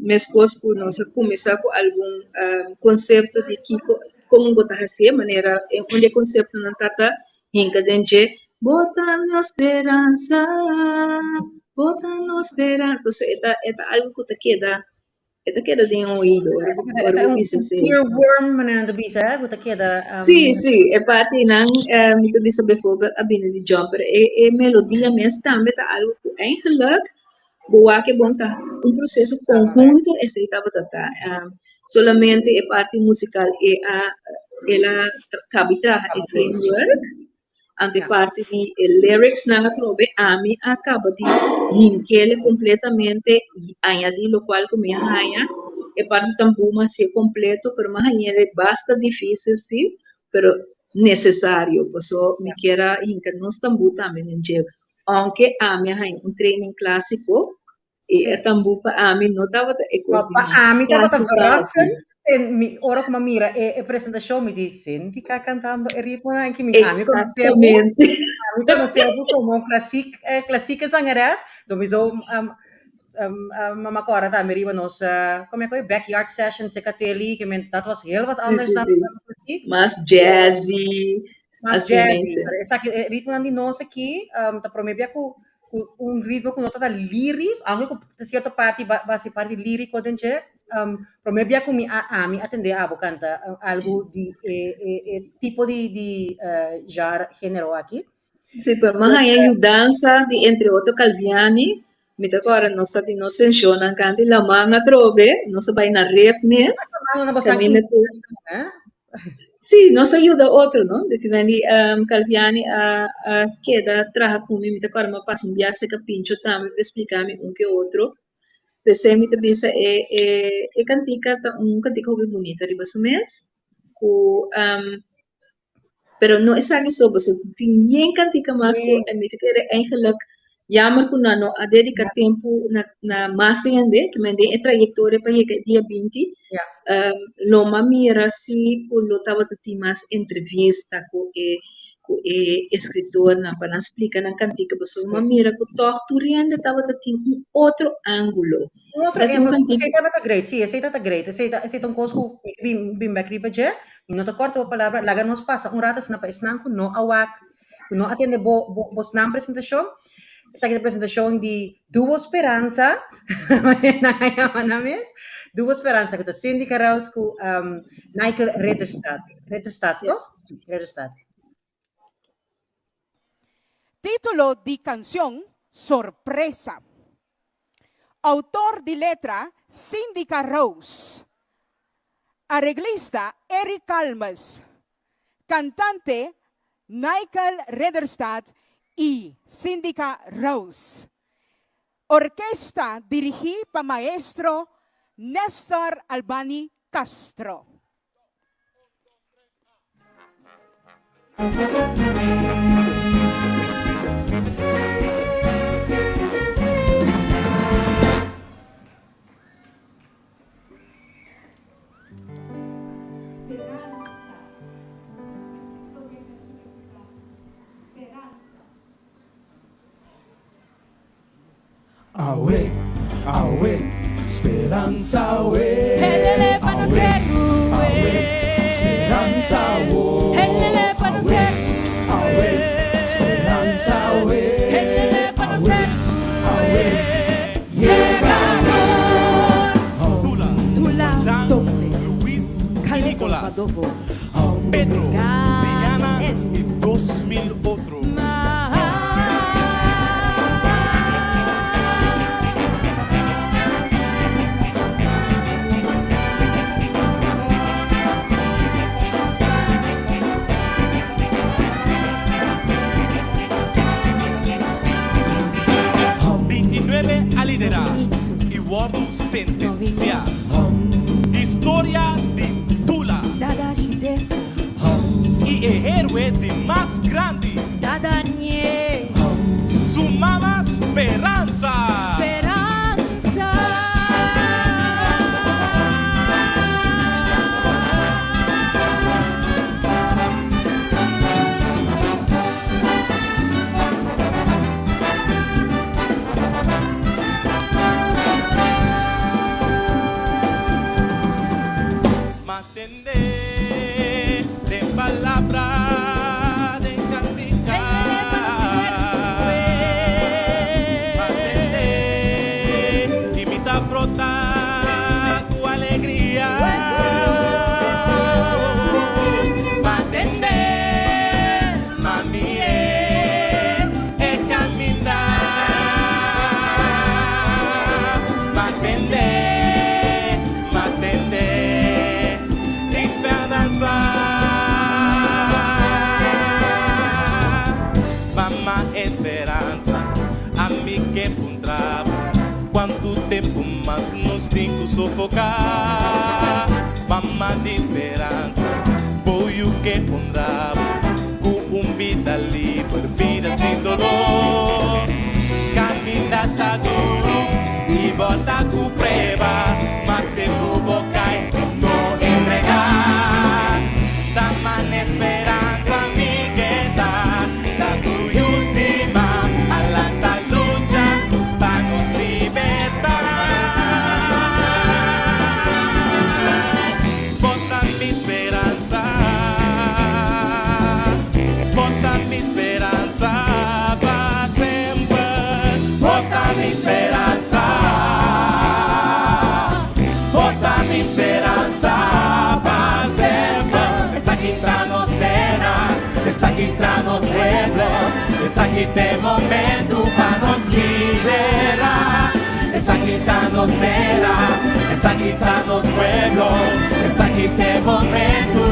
Mescos com nós começar com algum conceito de como botar assim, maneira onde conceito não tá hinca dentro bota na esperança. Então é algo que queda esta queda de ouído, earworm manando bisa, guta queda. Sim, é parte não, me te disse bijvoorbeeld a bine de jumper, melodia mesmo também tá algo que eigenlijk boa que bom tá processo conjunto esse estava solamente a parte musical ela capita framework ante parte de lyrics na trobe ami acaba de hinkele completamente añadir lo qual como haya é parte tambu mas é completo, pero mas é basta difícil, sim, pero necessário. Por me quero inca nos tambu também, gente. Aunque a minha um training clássico, e a tambu para a mim não estava é coisa Pa mais amin estava fácil verrassen en ora como mira e apresentação me diz Cindica cantando e ritmo anche mi ami Exatamente. conoscevo como um classica zangeres, então me zo mama Cora tá me riba nos como é que é backyard session se cateli que dat was heel wat anders sim, dan sim. klassiek. Mais jazzy, Mas assim jazzy, mesmo. essa ritmo andi nós aqui, tá promebia com ritmo com nota da liris, anche com certa parte base parte lírico dentro, promebia com mi atender a canta algo de tipo de gênero aqui. Sim, mas aí a dança de entre outro Calviani, me agora nós está não funciona canto la manga trove, nós vai na ref mes, também sim, nos ajuda outro, não? De que vem Calviani a keda traja comigo, me agora me passa viagem que pincho também para explicar-me que outro. Pensei me também é cantica cantica muito bonita, riba mês, pero no is eigenlijk zo, dus tien cantica mas ko en met kere eigenlijk jammer ko na no a dedica tempo na masende que mende e trayectoria pa que dia 20 no mamira si ko lo tava ti mas entrevista ko e escritor na para explicar na cantica pues mamira ko torturando tava ti outro ângulo. Outro ângulo, aceita tá great, sim, aceita tá great, aceita um coisa bim bakri baje, não te corta a palavra, laga nos passa rato na paisnan ko no awak, no atende bos na apresentação, essa aqui apresentação de Duo Esperança, na mes, Duo Esperança que tá Cindica Rouse com Nichael Ridderstaat, toch? Ridderstaat. Título de canción, Sorpresa. Autor de letra, Cindica Rouse. Arreglista, Eric Calmas. Cantante, Nichael Ridderstaat y Cindica Rouse. Orquesta dirigida por maestro Néstor Albani Castro. Awe, awe, esperanza, awe. Helele para ser Esperanza, awe. Helele para ser Awe, esperanza, awe. Helele para ser Tula, Luis y Nicolás, Pedro, Diana y 2000 otros. Y uomo sentenciar. Historia de Tula. Y el héroe de más grande. Su mamá Esperanza. Esperança, a mim que encontrava quanto tempo mas não nos cinco sufocar. Mamá de esperança, foi o que pondrá. Com vida livre, vida sem dolor. Caminhada duro e bota com preva, mas que tu boca não entregar. Dá-me esperança, mi keda, da sua última, a lata luta para nos libertar. Bota minha esperança. Bota minha esperança para sempre. Bota minha esperança. Bota minha esperança para sempre. Essa aqui tá nos terra, essa aqui tá nos pueblo, essa aqui tem momento para nos liberar. Essa aqui tá nos terra, essa aqui tá nos pueblo, essa aqui tem momento.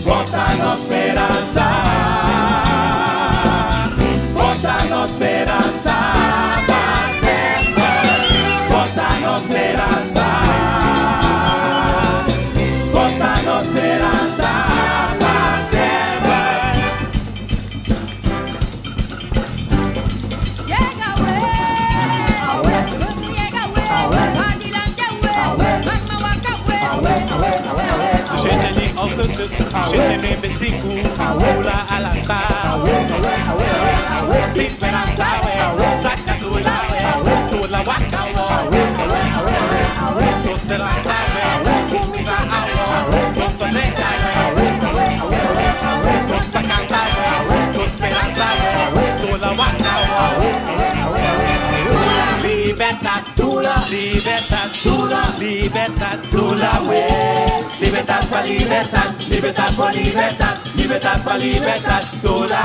Bota na esperança, bota na esperança para sempre. Bota na esperança, bota na esperança para sempre. Llega, güey. Llega, güey. Adelante, güey. Mamá, vaca, güey. Gente de autobus, gente de biciclo, pula a lança. Esperança, saca tula, tula waka, tu esperança, kumisa awo, tu soneta, tu sacanta, tu esperança, tula waka. Libertad, tula, libertad, tula, libertad, tula, libertad para libertad, libertad para libertad, libertad para libertad, tula,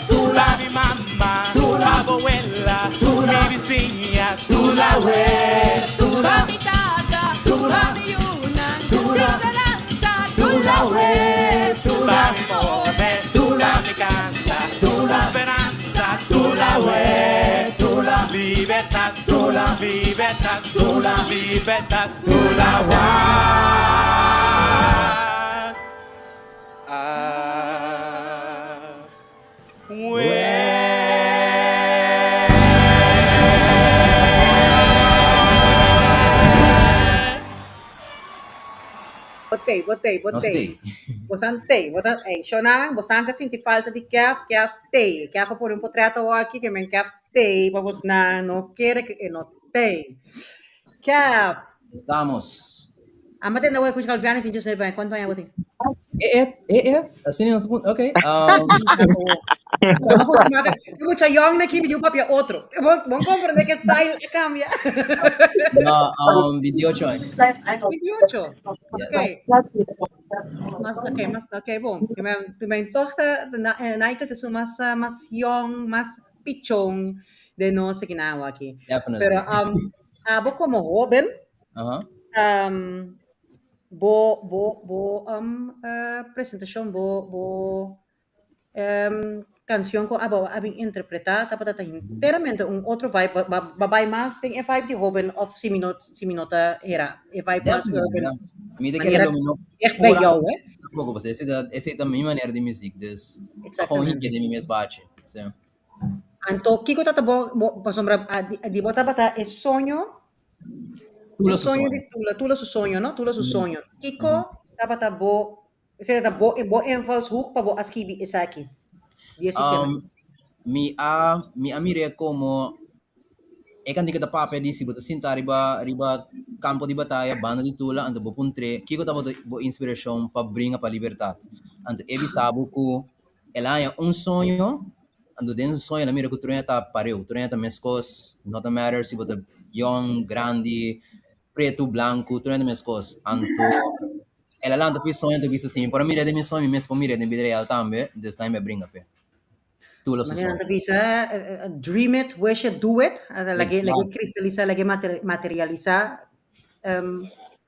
tula, mi mamá, tula, abuela, tula, mi vecina, tula, tula, mi tata, tula, mi una, tula, esperanza, tula, tula, mi pobre, tula, mi canta, tula, esperanza, tula, tula, libertad, tula, libertad, tula, libertad, tula, Botei. Bosantei. Shonang, bosanga sinti falta de kef tei. Kef por um potreto aqui que men kef tei, para vos não quer que não tei. Kef. Estamos. Amate na wai kuchal viani pinjo sei bem, quanto vai abotin? Assim não se pode. Ok. Mucha young na kimi papi outro. Vão compreender que style cambia. Video choy. 28. Ok, bom. Também tosta Nichael te mais young, mais pichón de nós que não aqui. Definitely. Pero abo como joven, presentação canção com abing interpretar tapata inteiramente outro vibe babai mais tem vibe de joven of siminota era vibe mais urban. Me de querer dominar. Echt bij jou, hè? Pouco você, essa é a minha maneira de música, dus gewoon hier de minhas bate. Anto kiko tata bo sombra di bota bata é sonho. Tula su sonho, no? Tula su sonho. Kiko tapata bo você tata bo invalshoek pa bo askibi isa aqui. Mi amire como e kan dikita pape di sibuta sinta riba campo di batalha banda di tula ando bo puntre kiko tabo bo inspiração para brinca para liberdade ando ebi sabu ku elaya sonho ando dentro sonho la mira ku trunha tá pareu trunha tá mescos not matter sibuta young grande preto branco trunha tá mescos anto ela lá ando sonho to bisa sim para mira de mi sonho mesmo mira de vida real também des time brinca pe tula su sonho bisa dream it, wish it, do it. Lagi kristaliza, lagi materializa.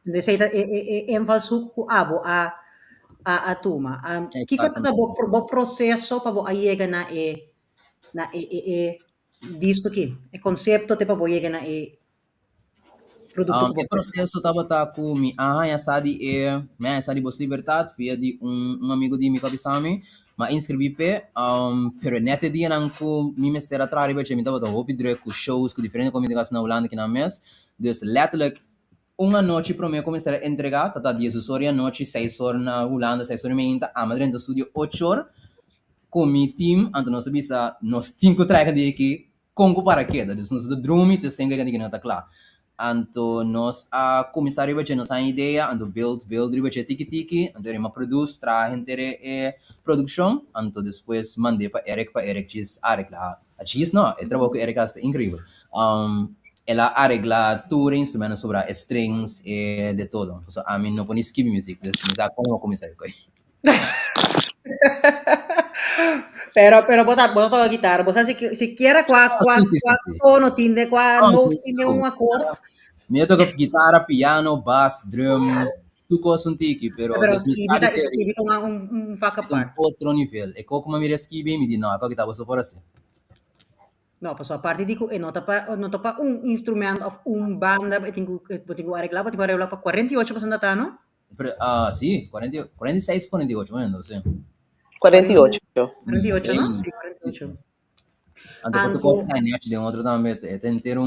De seita invalshoek ku abo a tuma. Kiko tata bo processo pa bo ayega na disco aqui, é conceito te para boiega na produto que O processo estava com me arranha sadi me sadi Bos di Libertat via de amigo de mi kabisami ma inscrevi pe pero nete dia nang ku mi mester atrás riba me tava hopi druk com shows com diferentes comunicações na Holanda que na mes dus letterlijk uma noite para mim começar a entregar tata 10 horas a noite 6 horas na Holanda 6 horas meinta a madre do studio 8 horas com mi team anto nós bisa nós 5 traga de aqui com para queda dus nós drum e tem que não tá claro anto nós a comissário bache nós a ideia anto build bache tiki anto ele produz tra gente produção anto depois mandei para Eric diz arregla a diz não é trabalho que Eric está incrível ela arregla tudo instrumentos sobre strings e de todo so a mim não pode skip music dus mas a como comissário coi pero bota a guitarra, você se quiera qua tono tiene qua note tiene un acorde. Me toca guitarra, piano, bass, drum, tu coisa tiki, pero escrevi um faca parte. Outro nível. E como me escrevi, me diz não, agora que estava só por assim. Não, passou a parte dico e nota para instrumento of banda, eu tenho arreglar para 48% da tano. Sim, 46, 48, não sei. 48. 48, não? Sim, 48. Então, tu coisa a net de outro também, tem ter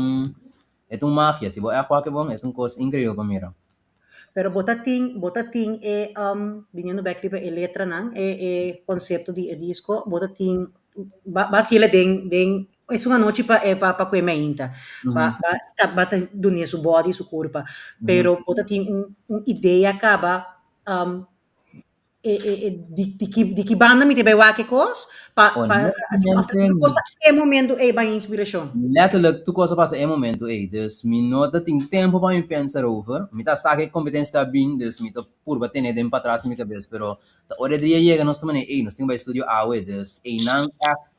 magia, se você é que bom, é coisa incrível para mim. Pero bota ting é vinhando back riba letra não é conceito de disco bota ting basile den é uma noite para comer ainda bata dunia su body su corpo pero bota ting ideia acaba de que banda me teve que coisa é momento é bem inspiração letterlijk tu coisa passa é momento dus me nota tem tempo para me pensar over me tá sabe que competência tá bem dus me tá por bater nem para trás minha cabeça pero tá hora de chega nós também nós temos estúdio dus não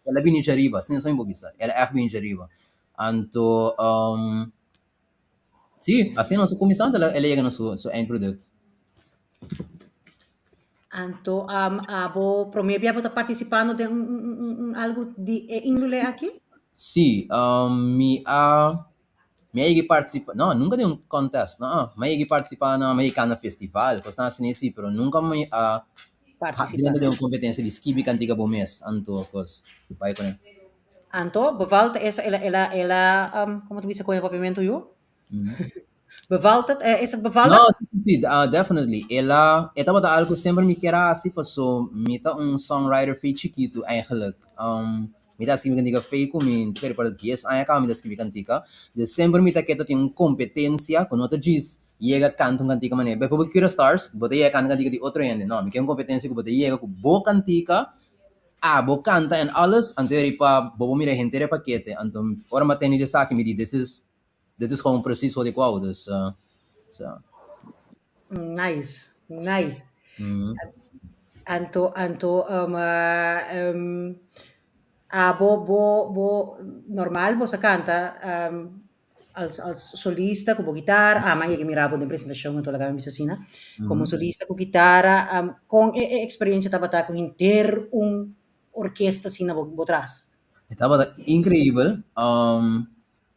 ela bem arriba sem só embobisa ela é bem arriba anto sim assim nós começamos ela chega no seu end product. Então, para mim, você está participando de algo de índole aqui? Sim, me ia participar, não, nunca de contest, não, me ia participar no americano festival, coisa assim, sim, pero nunca me participar de uma competência de skibi cantiga por mês, anto, coisa, vai com ele. Anto, bevalt ela, como tu disse com o papimento eu? Bevalt is het bevallen? No, sim, definitely. Ela estava algo sempre me quer assim, passou, me tá songwriter feio chiquito, eigenlijk. Me tá escrevendo cantiga feio comigo, quero para 10 anos cá me tá escrevendo cantiga. De sempre me tá que tem competência, quando outra diz, chega canta cantiga maneira. Por exemplo, Kira Stars, botei canta cantiga de outro ende, não, me quer competência que botei chega com boa cantiga, bo canta and alles, anterior para bobo mira gente paquete, então, ora me tem de saque me diz, dit is gewoon precies wat ik wou, dus Nice. Anto, normal você canta als solista com guitarra, mas eu mirava na apresentação então lá assim, como solista com guitarra, com experiência estava com ter orquestra assim na trás. Estava incrível.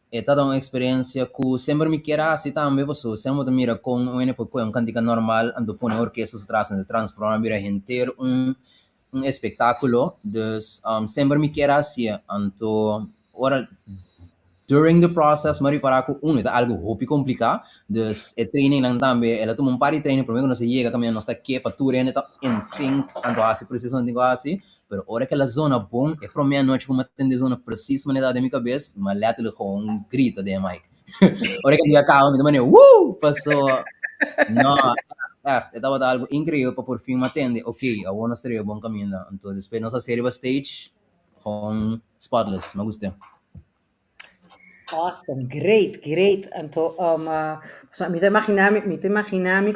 Esta uma experiência que sempre me quer assim também, pessoal. Sempre mira com um cantiga normal, ando põe orquestra atrás, ando transforma mira inteiro espetáculo. Dus sempre me quer assim, ando ora during the process, mari para ko é algo hopi complicado. Dus training lang também, ela toma par de training, primeiro nós chega caminho nós tá que para tudo ainda em sync, ando assim preciso ando assim. Pero hora aquela zona bom, é para meia noite como atender zona precisa maneira da minha cabeça, mas letterlijk gewoon grita de mic. Hora que dia calma, de maneira, passou. Não, echt, estava algo incrível para por fim atender. Ok, a outra seria bom caminho, então depois nossa série va stage, gewoon spotless, me gostei. Awesome, great. Então, me imaginami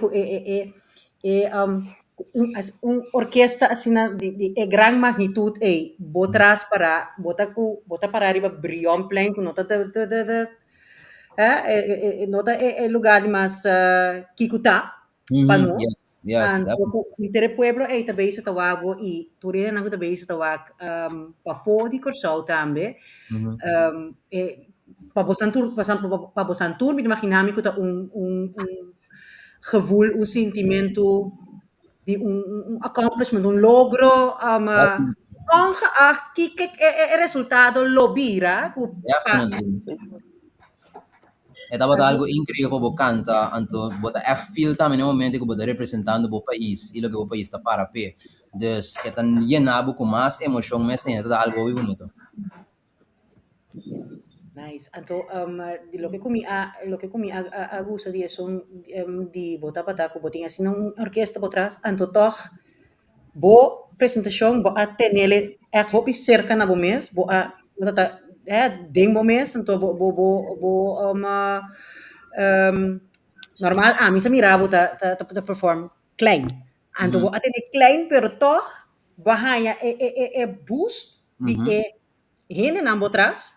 orquestra assim de grande magnitude bota para arriba brilhante plan com nota nota lugar mais kikuta Pano, Yes. intere pueblo e também sa tawago e turina nang também sa tawag pa fo di Corsao tambe pabosantur mit imaginami ko ta un gevoel, un sentimento de accomplishment, un logro ongeacht kijk resultado lobira Definitely. É algo incrível para canta, então bota feel também no momento que bota representando o país, e lo que o país está para pé. Dus é tan llenado com mais emoção, mas é algo muito bonito. Nice. Então, lo que comi a gusto de son de botar para ko boting assim uma orquestra por trás, então toch bo apresentação bo a tenele hobby cerca na mês, bo a ding mês, então bo normal a mim se mirava ta perform klein. Então bo a tenele klein, pero toch bahaya boost de gente na trás.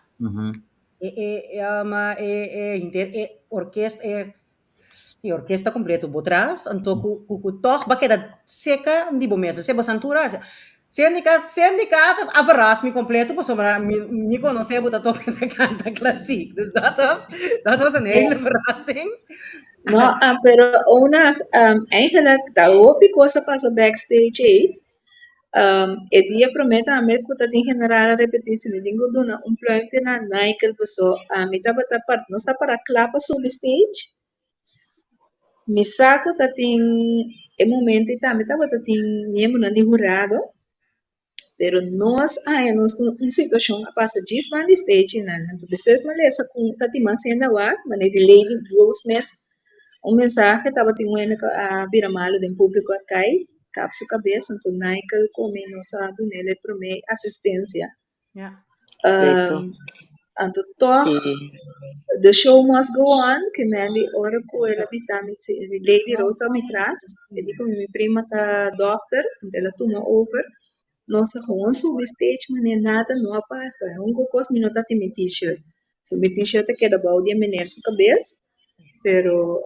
Orquestra completo botras, então toch ba queda seca de bombeiro, se bosantura, sindicato averás me completo, para sobrar me conhecer bota toque da canta clássico, dus dat was een hele verrassing. No, pero eigenlijk da outra coisa passa backstage aí. E dia promete a mim que em general a repetição de dingo dona plano na Nichael pessoa a mim não está para clapa sobre stage. Me saco tem momento e também tem membro de jurado, pero nós nos uma situação a passa dispan de stage na então vocês malesa com mais ainda lá, mas de Lady Rose Mess mensagem estava tendo a biramala do público a cair sua cabeça, então Nichael como nossa nele promete assistência. Então the show must go on, que me ora com ela bisame Lady Rosa me traz, ele como minha prima tá doctor, então ela tuma over, nossa gewoon sobre stage, mas nada não passa, coisa me nota tem t-shirt, so meu t-shirt é que da balde menor sua cabeça, pero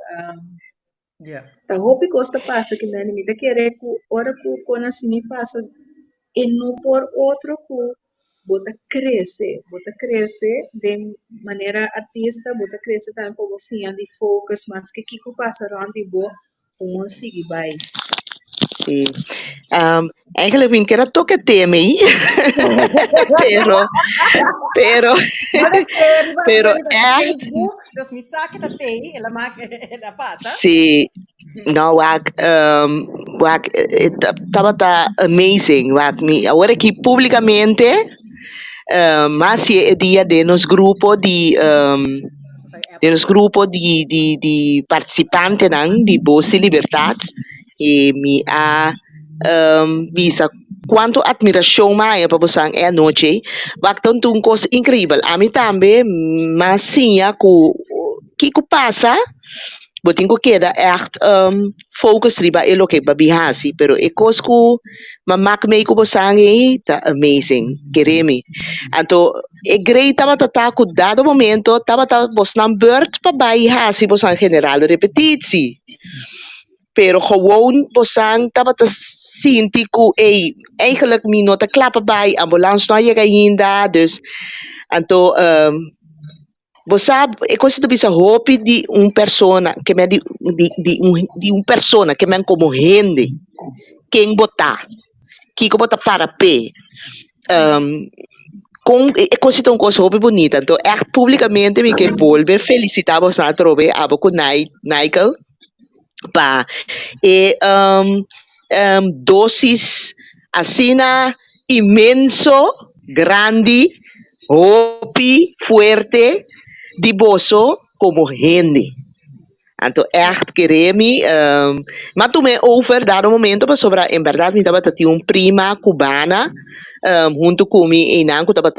tá roupa costa passa que me limita querer ora com assim passa e não por outro com bota cresce de maneira artista bota cresce também por você de focus mas que kiko passa around de boa conseguir vai Sim. Eigenlijk vind ik dat ook het thema, pero echt. Dus me saque da tei, ela passa. Sim. No, estaba amazing, ahora aquí públicamente, más el día de nos grupo de participantes de Bos di Libertat e me ha visa quanto admiração mais para você é noite, vai ter uma coisa incrível. A mim também, mas sim, que passa eu tenho que dar focus riba é o que babihasi, pero é coisa que mamak me que você tá amazing, quereme. Então, é great tava com dado momento, tava você não beurt para babihasi você general repetitie. Pero gewoon você tava sinti que eigenlijk me nota klappa bij ambulance não chega ainda, dus então você é coisa de bisa hope de persona que me de persona que me como gente quem botar que botar para pé com é coisa de coisa hope bonita então é publicamente me que volve felicitar você a trove a com Nichael pa dosis assina imenso grande hope fuerte de bozo como gente. Então, echt queremos, mas também over dado momento para sobrar, em verdade, me estava tendo uma prima cubana, junto comigo, e não, que estava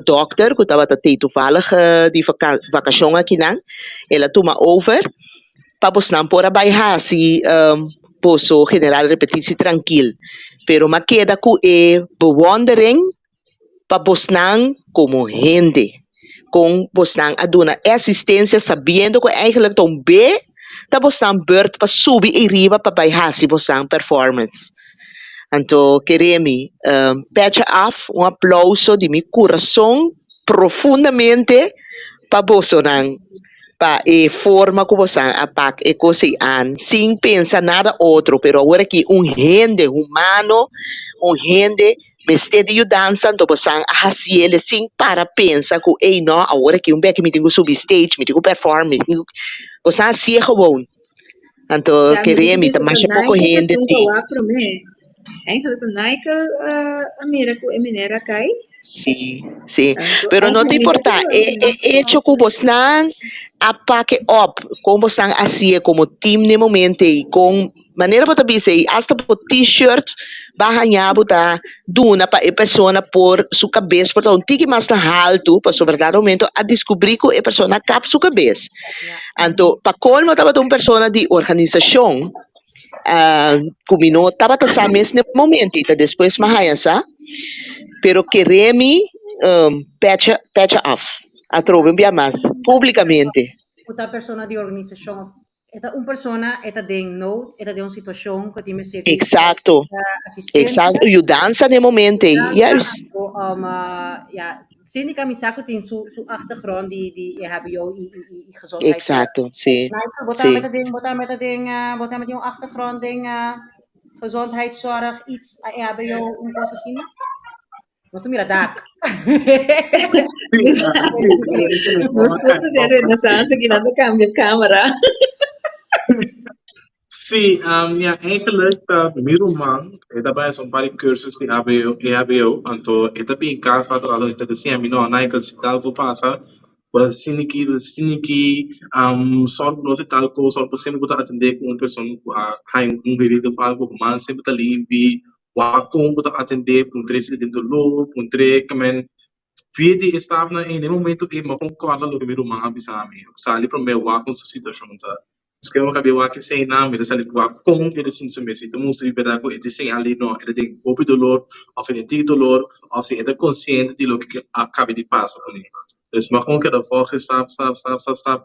doctor, que estava tendo toevallig de vacação aqui, não, ela toma over, para você não pôr a baixar, se posso generar repetição tranquilo, pero ma queda com bewondering, para você não como gente. Com você a dona assistência sabendo que eigenlijk também tabos na beurt para subir e riba para baihasi bosang performance. Então, queremos patch off aplauso de meu coração profundamente para bosonang pa e forma como você apak e coisa an sem pensar nada outro, pero agora que gente humano, gente vestido de dança, então você a ele sem para pensar que ei não, agora que beck me tenho subir stage, me tenho perform, me tenho você assim é bom. Então queremos também pouco gente sim. Eigenlijk een Nichael Amerika eminera kai. Sim. Pero não te importa, é hecho que você não apague up, como você assim como time no momento e com maneira para dizer, hasta por t-shirt, bahanha bota duna para a pessoa por sua cabeça, portanto, tique mais na alto para sobre o momento a descobrir que a pessoa cap sua cabeça. Então, para colmo estava uma pessoa de organização combinou, estava a nesse momento, e depois mahayasa, pero queremos patch off, a troven mais, publicamente. Outra pessoa de organização, esta pessoa, esta tem note, esta tem uma situação que tem que Exato, e dança no momento, yes. Cindica Misako tem sua achtergrond die HBO e gezondheid. Exato, sim. Botar met een achtergrond in gezondheidszorg, iets HBO, een cosa assim. Mosto mira dak. Mosto ter renaissance que nada cambia câmera. Sim, eigenlijk primeiro man, daarbij is een paar cursus die EHBO, então é bem caso para todo mundo assim, a mim não, naquele tal que passa, mas siniki, só nós tal que só sempre botar atender com uma pessoa, verídico fala com man sempre tá limpo, com botar atender com três dentro do loop, com três camen, via de estar na em momento que me concorda no primeiro man abisami, sali para meu com sua situação tá. Sekarang kami waki sem nome, ele sabe com ele sim se mesmo. Então, mostra liberar com ele sem ali não, ele tem pouco dolor, ou tem dolor, ou se ele é consciente de lo que acaba de passar com ele. Então, mas com que da força está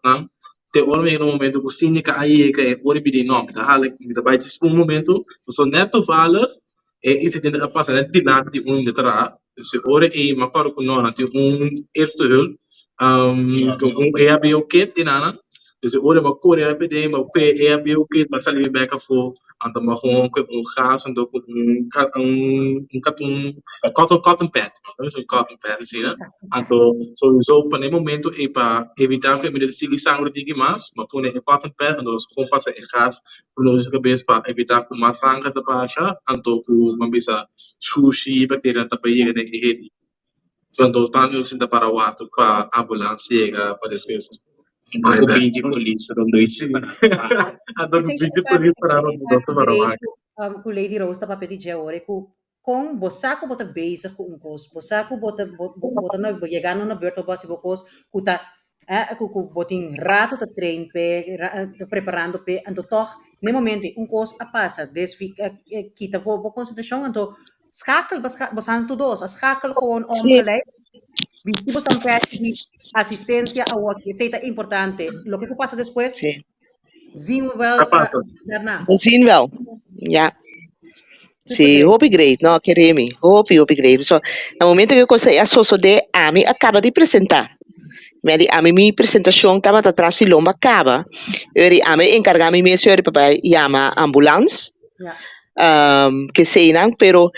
não, te olha no momento que Cindica aí que é ori bidi nome, da hal que da vai dispor momento, so neto valor é isso que passa né de nada de detrás. Se ori e macaro com nós tem erste hulp, com EHBO kit de nada. Dus ora ma core EHBD, ma pe EHBO kit, ma sali beka voor aan de gewoon gas en ook cotton pad, dus een cotton pad zie je. Anto sowieso op een momento evitar que me decidi sangre diga mais, ma pone een cotton pad en dus gewoon passa in gas, dus ik best pa evitar que mais sangre te passa, anto ku mambisa sushi bacteria te paie ne hedi. Anto tanto sinta para o ato para ambulância para as coisas. O vídeo polícia não disse. Adoro vídeo polícia para o doutor Maroa. Com Lady Rose para pedir agora com bosaco bota base com cos, bosaco bota na chegando na berto base bocos, cuta botin rato tá trein pe preparando pe ando toch no momento cos a passa desfica kita vo concentração ando schakel bosan todos, schakel gewoon ongelijk. Visti bosan pe assistência ao que seja importante. O que passa depois? Sim. Zien we wel daarna. We zien wel. Ja. Sim, hope great, não, queremos. Hope great. So, no momento que você é só de ami acaba de apresentar. Mas a minha apresentação estava atrás de lomba acaba. Eu ami encargami me senhor para chama ambulância. Que sei não, pero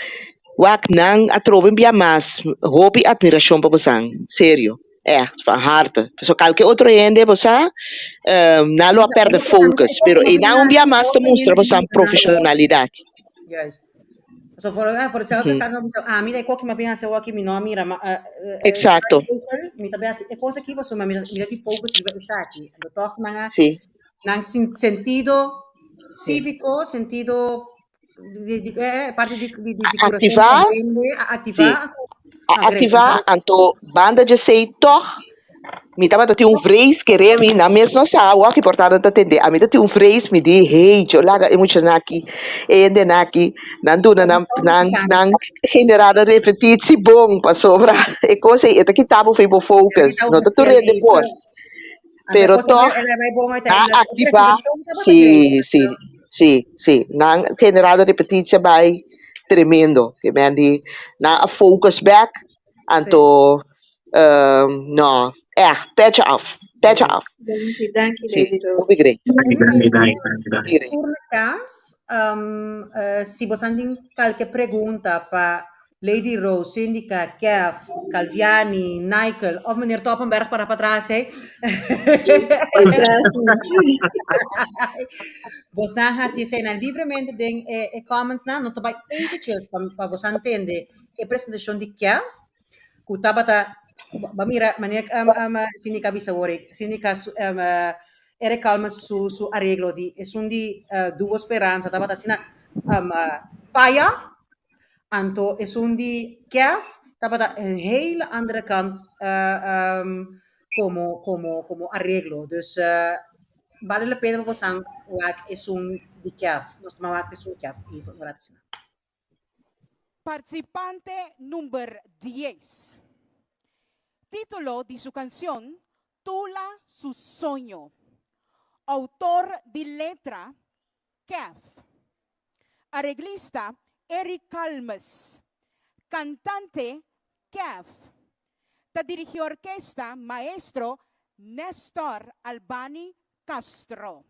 wak nang atroben bia mas hope admiração para você. Sério. Echt, van harte. So, qualquer outro gente, você não lo perde focus, pero e não bia mas te mostra você profissionalidade. Juist. So voor hetzelfde kan ook zo mira ik ook maar ben zo ook mi nome mira Exacto. Mi tabe é coisa que você mira que focus vai estar aqui. Do toch nang sentido cívico, sentido parte de ativar anto banda de sei toch mi tava ter phrase que remi na mesma sawa que portado atender a mi ter phrase mi di hey eu laga emocionar aqui e naki nandu nan generada repetitie bom para sobra e coisa e que tava foi focus no tudo depois Pero cosa toch, may bunga tayo. na-activa, sim. Nang generada repetitia by tremendo. Que mendi, na-focus back, anto, no, patch off. Thank you, Sim, Lady muito Rose. great. Dai. Por cas, si vos andin qualche pregunta pa Lady Rose, Cindica, Kev, Calviani, Nichael, of meneer Toppenberg para patrás, hè? Vos si zijn livremente den comments na, nós também eventjes para vos entender a apresentação de Kev, que tabata, mira, maneira Cindica bisawori, Cindica era calma su arreglo di es un di duo speranza tabata sina paia anto es un di Kev tabata een hele andere kant como arreglo. Dus vale la pena vos aan wak es un di Kev. Nos ma wak es un Kev even gratis. Participante número 10. Título de su canción, Tula su sueño. Autor de letra, Kev. Arreglista, Eric Calmes. Cantante, Kev. Te dirigió orquesta, maestro, Néstor Albani Castro.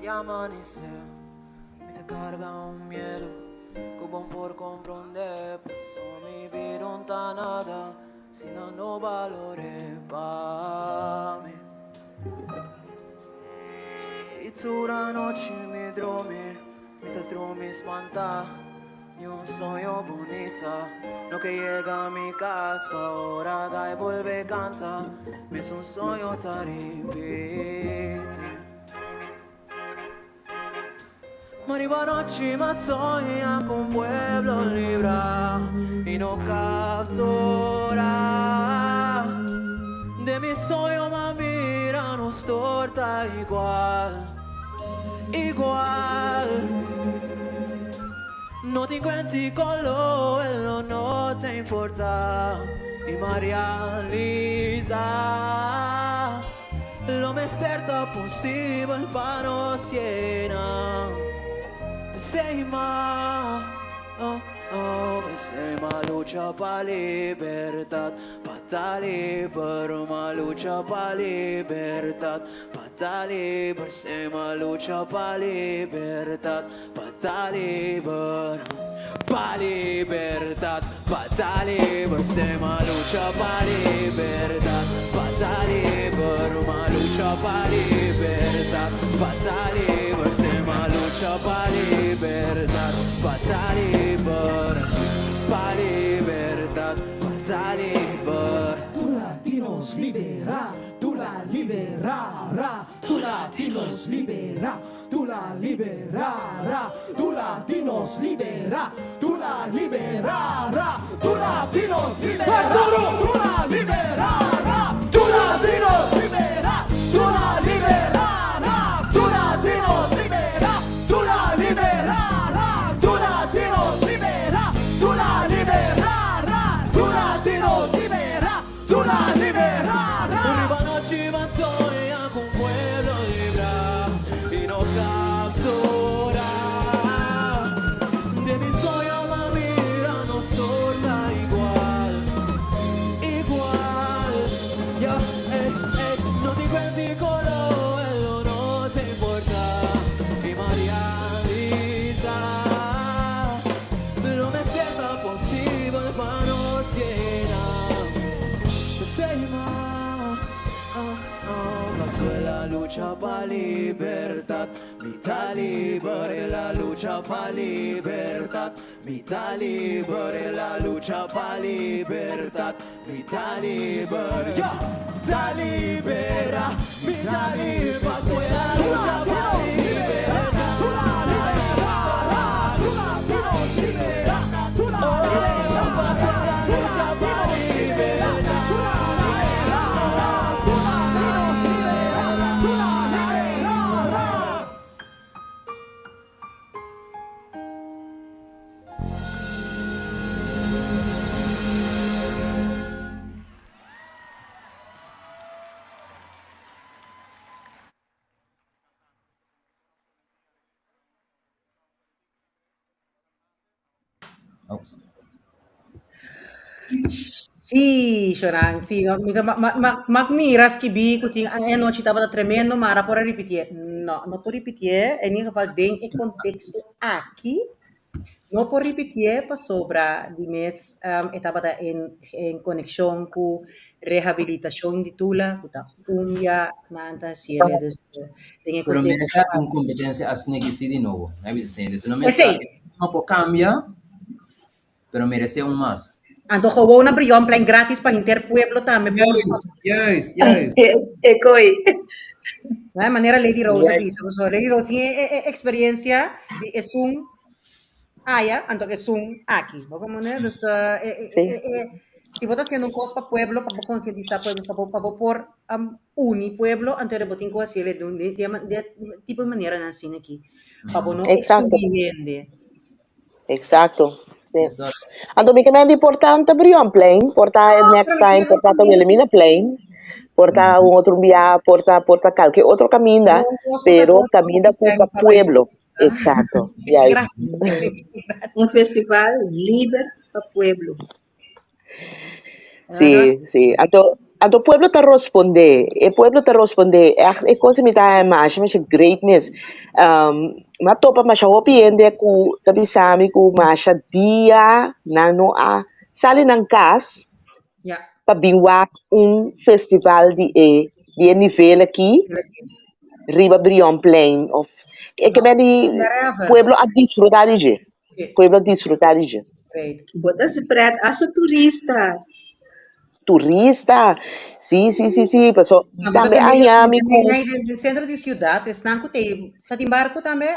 Amanecer, me te carga un miedo, como por comprender, pasó mi vida un tan nada, sin no valore para mí. Y tu la noche mi te dromi spanta, y un sueño bonita, lo que llega a mi casa, ahora que vuelve a cantar, me es un sueño te repite. Mariva noche más soña con pueblo libre y no captura. De mi sueño me mira nos torta igual. No te encuentri con lo no te importa y me realiza lo más certo posible para nos llenar. Sema lucha pa' libertad, pa' liber, ma lucha pa' libertad, pa' liber, sema lucha pa' libertad, pa' liber, pa' libertad, pa' liber, sema lucha pa' libertad, pa' liber, ma lucha pa' libertad, pa' liber, sema lucha pa' libertad, pa' liber, pa' libertad, pa' liber. Tu latinos libera, tu la liberará, tu latinos libera, tu la liberará, tu latinos libera, tu la liberará, tu latinos libera, tu la liberará, tu latinos libera, tu la liberará, tu latinos libera, tu la liberará. lucha pa' libertad. Mitad libre la lucha pa' libertad. Mitad libre la lucha pa' libertad. Mitad libre, ya, ta libera. Mitad libre, la lucha pa' libertad. Sì, Shoran, sì, no, ma miras que bi, que tinha, a noite estava tremendo, mas para repetir, não, não por repetir, em nenhum caso, bem em contexto aqui, não por repetir, para sobra de mês, estava em conexão com reabilitação de tula, cumbia, nanta, cielo, tem Pero contexto. merece uma competência assim que se de novo. Não é dizendo, se não me Sim. não pode cambiar, pero merece mais. Então, hubo una brillón plan gratis para interpueblo también. Yes. Ecoi. De manera Lady Rose aquí. Lady Rose tiene experiencia de es un allá, entonces es un aquí. ¿Cómo no? Entonces, si vos estás haciendo un cosa para pueblo, para concientizar pueblo, para por uni pueblo, entonces vos tienes que hacerle de tipo de manera así aquí. Para no excluir. Exacto. Sí. Então, me é importante abrir um plane, portar next time, portar o elimina plane, portar outro via, portar qualquer outro caminho, pero caminho para o pueblo. Exacto. Festival libre para pueblo. Sim. Então, o pueblo te responde, é coisa me dá mais greatness. Mas topa mas eu piende ku tabi sami ku masha dia nano a sali ng cas pabinwak festival de nível aqui riba Brion Plain of que bem pueblo a disfrutar de Bota se preto asa turista sim pessoal também aí me no centro de ciudad están que está em barco também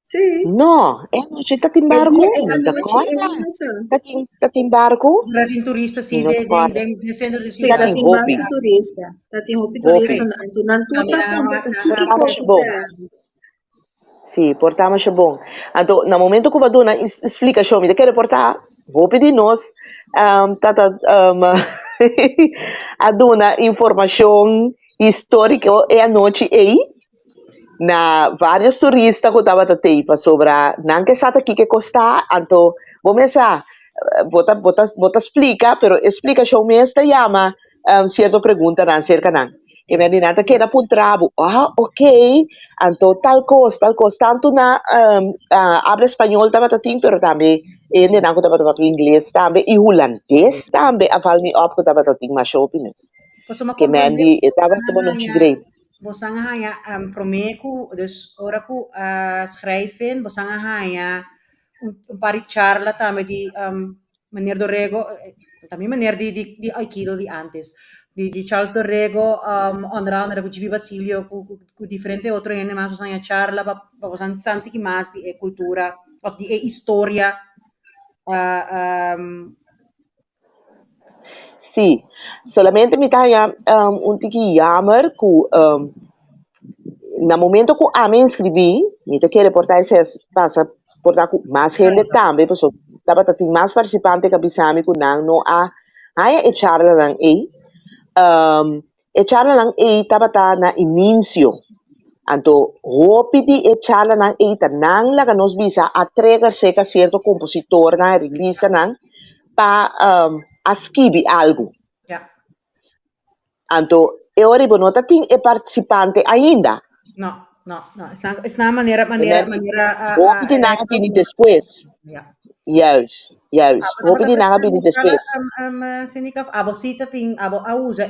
Sim. Não, não está em barco. Está em barco. Para em turista sim de centro de ciudad. Sim, está em barco turista. Está em roupa turista. Sim, portamos bom. Então, no momento que eu dou explica show me de querer portar, vou pedir nós a dona informação histórica é a noite aí. Na vários turistas que estavam teipa sobre não que sabe aqui que custa, então vou começar bota explica, pero explica show me esta chama certa pergunta não cerca não. E me diz nada que era por trabo. Ok. Então tal coisa tanto na habla espanhol estava tating, pero também ainda não que estava falando inglês também e holandês também a falar me op que estava tating mais shopping. Que me diz estava tomando great. Você hanya promeco, dus ora ku schrijven, você hanya pari charla também de meneer Dorrego, também meneer de Aikido de antes, de Charles Dorrego, onder andere com Gibi Basilio, com diferente outro gente, mas você hanya charla para você sentir que mais de cultura, of de história. Sim, solamente me dá tiki jammer que no momento que a me inscrevi, me quer reportar passa portar com mais gente também, pessoal, estava tendo mais participantes que bisami que não há charla lang charla lang estava na início. Então, hope de charla lang não lá que nos bisa a entregar seca certo compositor na release não para escrever algo. Então, eu não tem participante ainda. Não. Es na maneira Hoop die na pini después. Yeah. Juist. Hoop die na pini después. Cindica, abo cita ting abo usa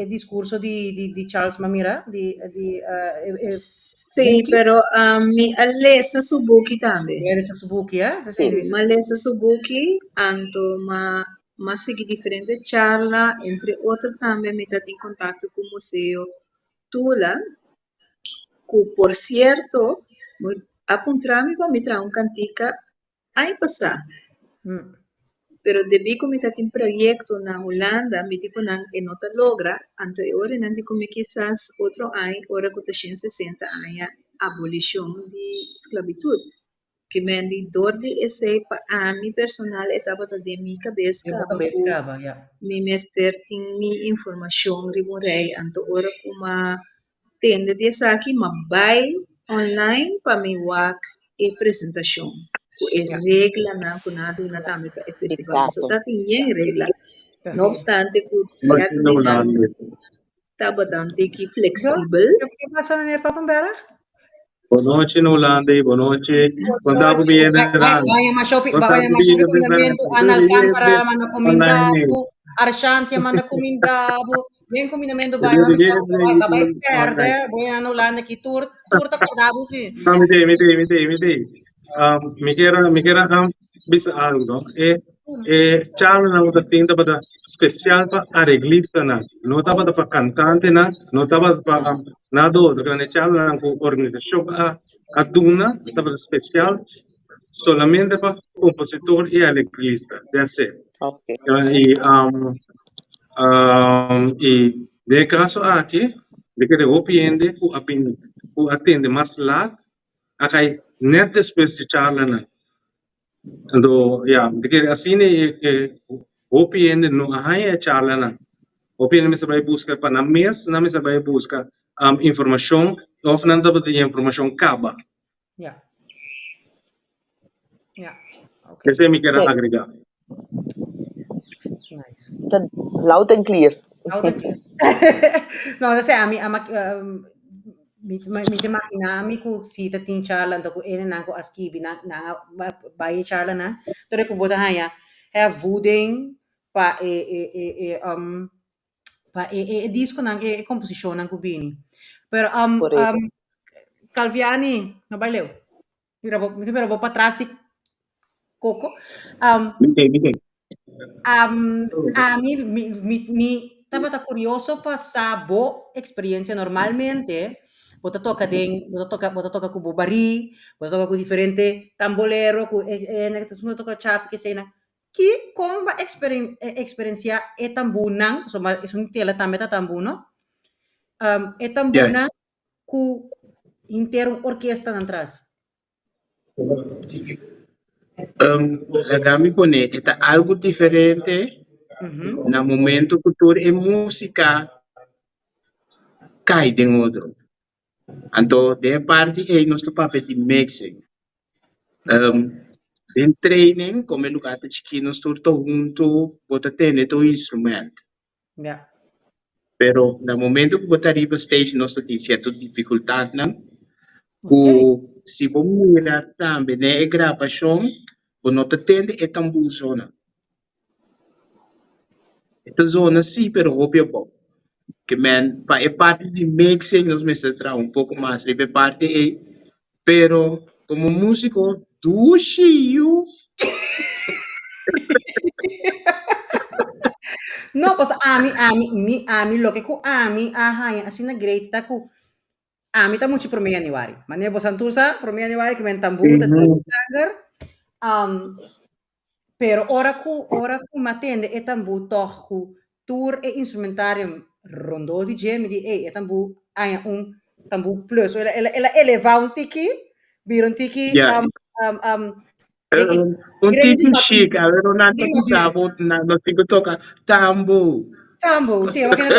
discurso di Charles Mamira Sì, però mi allesa su buchi tambe. Alessa su buchi, Sì, ma allesa su buchi, anto ma segui differente charla, entre otro tambe mi tati in contatto con museo Tula, que por cierto, apuntrami pa mi tra un cantica ai pasá. Pero debi kami tatin proyecto na Holanda, mi tipo nang enota logra, anto e ora nanti kami quizás otro año, ora ko 60 años, abolición de esclavitud. Que me di dor de esse pa a mi personal etapa de mi cabeça, mi mester tin mi informação ribonrei, anto ora kuma tende de aqui, ma vai online pa mi wak e apresentação. E regla na kunado na também para o festival. Isso tá tem regla. Não obstante, que certo tá bastante que flexível. O que passa na minha Kòmbersá? Boa noite, Holanda. Boa noite. Quando eu vier Vai ma shopping combinamento anal campara manda comindabo, Arshantia manda comindabo, vem combinamento vai perde, vai na Holanda que tour tá cordado sim. Me quero bisa algo, charla na outra tinta para especial para arreglista na, não estava para cantante na, não estava para nada outro, que charla na organização a duna, estava especial solamente para compositor e arreglista, that's it. Okay. E de caso aqui, de que eu piende o atende mais lá, acai net depois de charla na. Então, de que assim o piende no arranha charla na. O piende me vai buscar para na mês, na me vai buscar informação, ou não dá de informação caba. Okay. Esse me quero agregar. Nice. Loud and clear. No, kasi mi imaginami ko si tatin charla to ko nang ko askibi na bayi charla na tore ko boda haya vooding pa disco nang composition nang kubini pero Calviani no baileu pero vou para trás de Coco mi estaba curioso para saber experiencia normalmente bota toca com bobari, bota toca com diferente tambolero, com toca chap que sei que como experiencia é tambunang, so é tela também tambuno, é tambunang com inteiro orquestra atrás. Agami pone é algo diferente no momento cultura e música cai de outro. Então, de parte é nosso papel de mixing. Em training, como é lugar de que nós estamos juntos, bota ter o instrumento. Pero no momento que botar arriba stage, nós temos certa dificuldade, não? Se vamos mirar também, né, gravação, o não tem é também zona. Esta zona sim, pero hobby bom. Que man, para a parte de mixing, nós me centrar pouco mais, a parte é, pero como músico, duchiu. No, pues ami lo que ku ami assim na great ta ku ami ta mucho promedio aniwari. Mane bo santusa promedio aniwari que men tambu ta tangar. Pero ora ku matende e tambu toch ku tour e instrumentarium rondo di gem di e tambu aya tambu plus ela eleva un tiki biron tiki un tiki chic, aveva un altro che sabo, non si tocca tambu. Tambu, sì, ma che è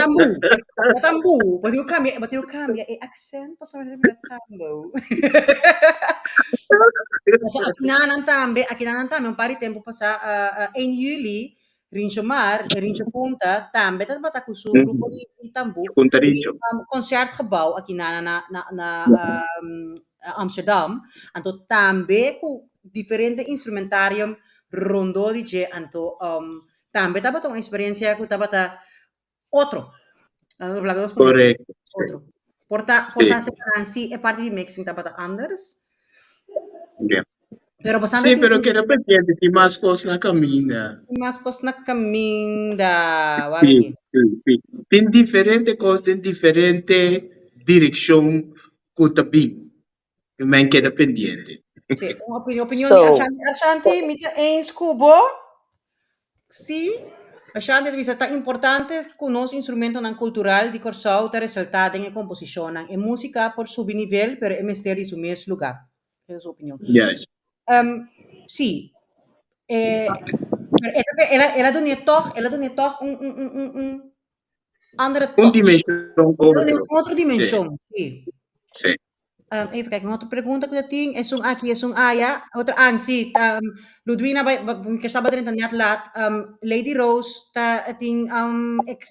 tambu, but you cambia e accent, posso vedere tambu. So, aqui na Nantambe, un pari tempo passa 1 juli, Rincho Mar e Rincho Punta, também tá bata com o grupo de tambu. Punta Rico. Concertgebouw aqui na Amsterdam. Então também com diferente instrumentário rondo DJ. Então também tá bata uma experiência que tá bata outro. Correcto. Outro. Portanto, assim é parte de mixing tá bata anders. Yeah. Pero Sim, pero que repente tem mais coisas na caminha. Mais coisas na caminha. Sim. Tem diferente coisas, tem diferente direção que tá bem. Mas queda pendente. Sim, uma opinião de Ashanti, me eens cubo. Sim, Ashanti deve ser importante que o nosso instrumento cultural de Corsau está resultado em composição, em música por subnível, pero é mistério do mesmo lugar. Essa é a sua opinião. Yes. Sim. Ela dona toch andere touch. Dimensão Outra dimensão, sim. Sim. Even kijken, outra pergunta que eu tenho é aqui, outra sim, Ludwina que estava dentro da lat, Lady Rose tem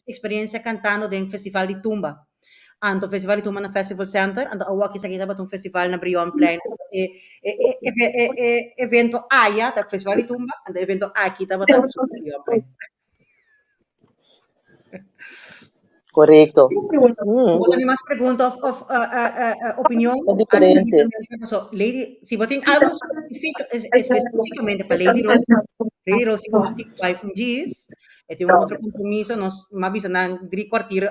experiência cantando em festival de tumba. Anto festival de tumba na Festival Center, anto aqui sa kita ba tong festival na Brionplein, evento festival de tumba, anto evento aqui tá ba Brionplein. Correcto. Vos tem mais perguntas of opinião? Diferente. Lady, se você tem algo especificamente para Lady Rose tem um dias, tem um outro compromisso, nós mabisa na 3/4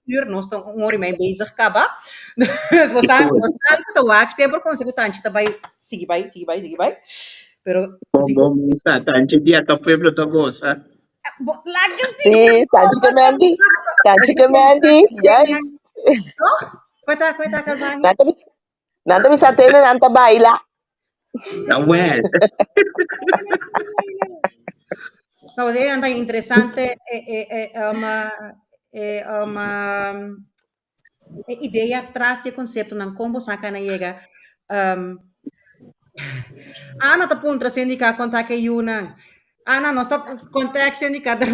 uur, nós estamos 1 hora e meia bezig kaba. Dus we zijn te waak, sempre consecutanti, também sigue vai. Pero Como está, tanto dia que o pueblo to goza. Sim, Tanchi Kemendi, yes. Cuenta, Calvani. Nanta bisa atender, nanta baila. Well. No, é interessante, ideia atrás do conceito, não como saca na chega. Ana tá punta sindica conta que Yuna. Ana nós tá contact sindica. Ana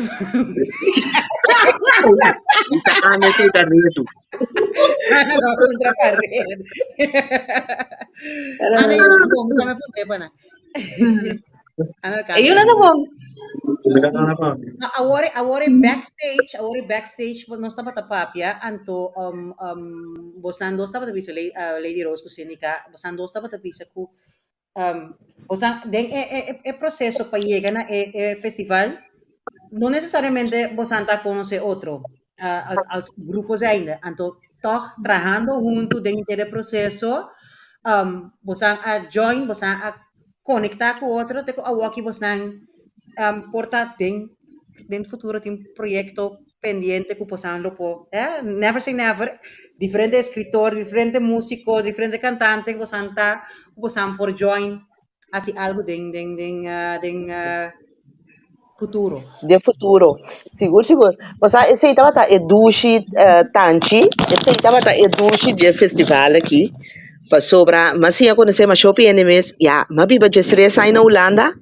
que tá reto. Ana não contra carreira. Ana bom, me punta pana. E yun na bom. Agora backstage, nós estava tapapia, anto bosando estava tapisa Lady Rose com sindica, bosando estava tapisa com é processo para chegar na festival, não necessariamente você está conhecer outro, os grupos ainda, então toch trabalhando junto dentro do processo, você a join, você a conectar com outro, te que você porta dentro futuro tem projeto pendiente que possamos por never say never, diferente escritor, diferente músico, diferente cantante que você está por join assim algo futuro. De futuro. Seguro. Você esse estava Awenochi Tanchi, esse estava Awenochi de festival aqui. Para sobra, mas se eu conhecer mais shopping enemies, mas biba de stress aí na Holanda.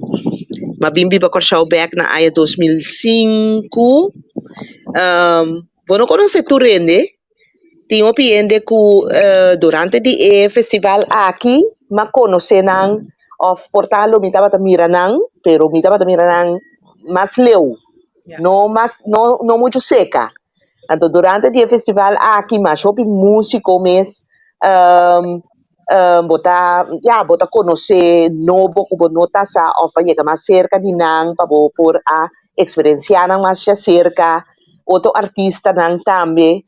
Mas biba Corsau back na área 2005. Bueno, conhecer Turende. Tinha opinião que durante o festival aqui, mas conhecer não of portalo me estava mirando, pero me estava mirando mais leu, não muito seca. Então durante o festival aqui, mas shopping músico mesmo, bota conhecer novo como nota sa of chega mais cerca de não para por a experienciar mais cerca outro artista não também.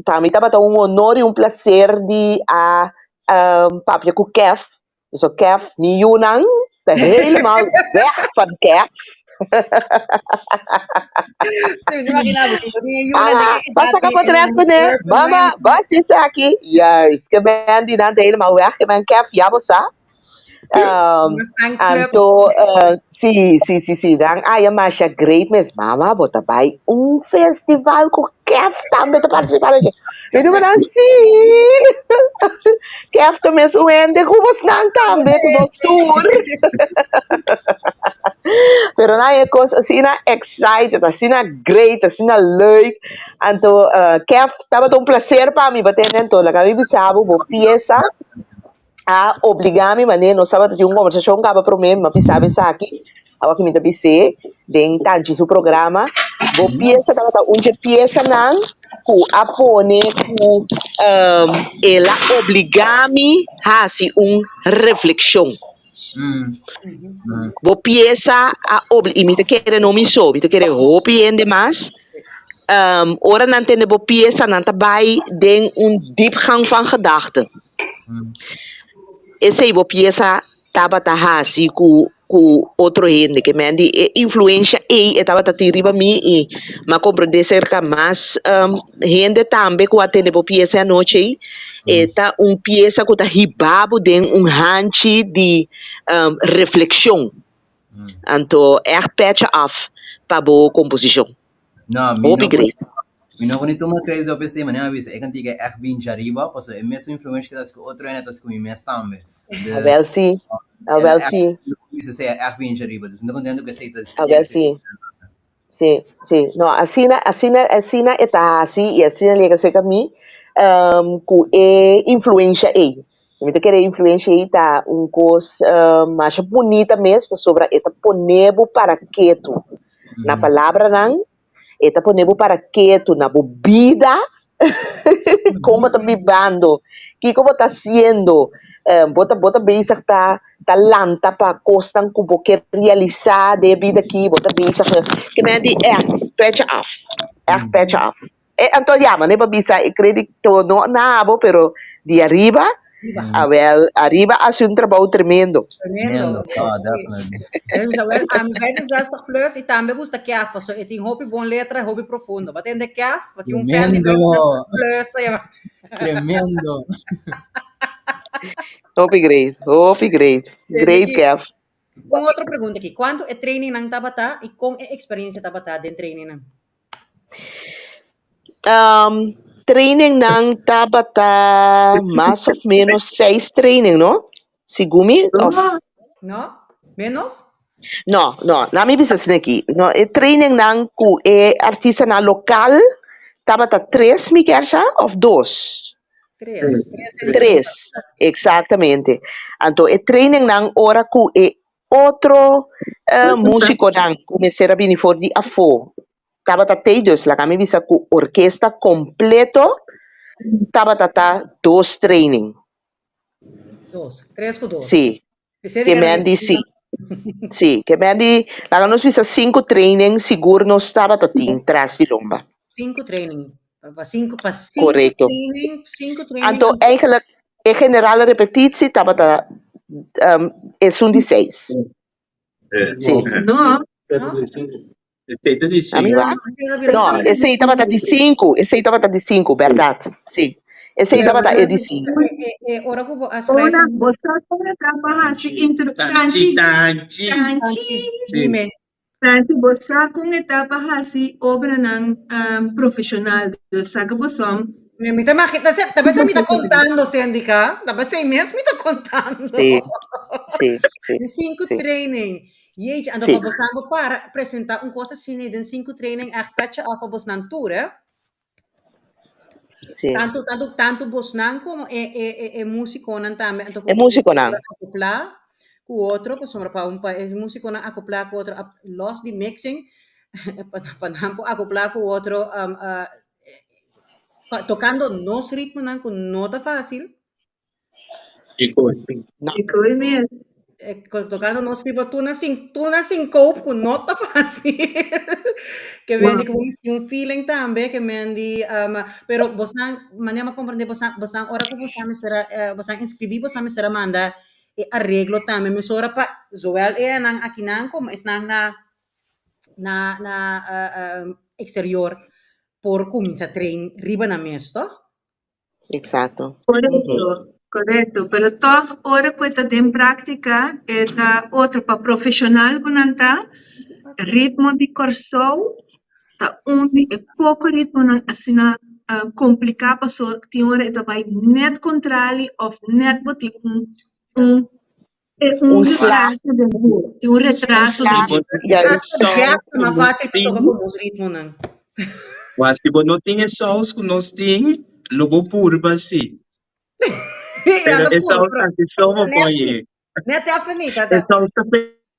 Para mim estava um honor e um prazer de papia com Kef. So Kef, mi Yunang, helemaal weg van Kef. Basta ka potrepo ne? Mama, basta isa aqui. Yes, que ben die dan helemaal weg. Que ben Kef, ja bossa. Então, sim. Dan eu mas great mes mama, bota vai festival com Kef também para participar aqui. Eu digo assim, Kef também suende, como se não também no tour. Pero na é coisa assim na excited, assim na great, assim na leuk. Então, Kev, tava um prazer para mim bater dentro da kami bisabo, bo pieza a obrigar-me, mas não estava tendo uma conversação que para mim, mas sabe aqui, agora que me dá bise, den tanto seu programa, bo pieza tava onde pieza não, ku apone ku ela obrigar-me a assim reflexão. Bo pieza a e me te querer não me sou, me te querer hopi ende mais. Ora não tem bo pieza não tá bij den diepgang van gedachten. Essa é bo pieza tava assim com outro gente que me andi influência e tava tiriba mi e ma compreender cerca mais gente também que atende bo pieza à noite e tá pieza que tá ribabo den hanchi de reflexão. Então, patch off para boa composição. Não, Obrigado. Não vou nem tomar crédito para você, mas não avisa. É que antiga é bem jariba, pois é mesmo influência que das que outro é das que me mesmo também. Abel sim, abel sim. Isso é bem jariba, mas não contento que você tá. Abel sim. Sim, sim. Não, assim está assim e assim liga se que mim, com influência aí. Me te querer influência aí tá coisa mais bonita mesmo sobre esta ponebo para quieto. Na palavra não, esta ponebo para quieto na bebida, como está bebendo, que como está sendo, bota basic tá lanta para costan que você realizar de vida aqui, bota basic que me di patch off. Então já, mas não bisa acredito no nada, pero de arriba arriba hace un trabalho tremendo. Tremendo. Definitely. Vai desastre plus e também gusta que a so tem hobby bom letra, hobby profundo. Batende que a que fan de plus Tremendo. Upgrade. Great, Kev. Outra pergunta aqui. Quanto é training ng tabata e com é experiência tabata de training? Training ng tabata mais ou menos 6 training, não? Sigumi? Não? Menos? Não, na minha visão aqui. No, training ng artisanal local, tabata 3, me quer ou 2? 3, exatamente. Então, training ng ora ku outro músico ng comecei a vir for de afo. Tabata teidos, la kami bisa ku orquesta completo, tabata 2 training. 3 com 2. Sim. Que me andi sim. Sim, que me andi, la nós bisa 5 training, seguro nós tabata tin tras de lomba. 5 training. Para 5 Correcto. training, 5 training. Então, eigenlijk, em general, a repetitie, tabata é 6. Sim. Não. Amiga? Não, esse aí estava de 5. Esse aí estava de 5, verdade? Sim. Esse aí estava de 5. Ora que você trabalha assim, entre Tanchi. Tanchi, você com etapa assim, obra não profissional do saca bosom. Me está imaginando, talvez você me está contando, Cindica. Talvez você mesmo me está contando. Sim. 5 training. E ando para você para apresentar coisa assim de 5 training a patch off a Bosnantura. Sim. Tanto Bosnan como é músico não também. É músico não. Acoplar com o outro, pues para é músico não acoplar com o outro, los de mixing, para acoplar com o outro, tocando nos ritmos não com nota fácil. Tocando nos ritmos, tu na syncope com nota fácil. Que vende como um feeling também que vende, pero bosan maneira compreender bosan hora que bosan será bosan inscrever bosan será manda arreglo também me sora pa zoel nang aqui nang como nang na exterior por começar trein riba na mesto. Exato. Correto, pero toch ora que está em prática é outro para profissional bonanta ritmo de corso tá pouco ritmo assim complicado so tem hora está vai net controle of net botik Um slack. Tem retraso de Tipo, Hasta jazz sons que é mais nós fácil para tocar temos, com os ritmos, não. mas tipo, não tinha sons que nós temos, logo purba, sim. Pero Anda essa puro, os que somos põe. nete a finita, Essa os que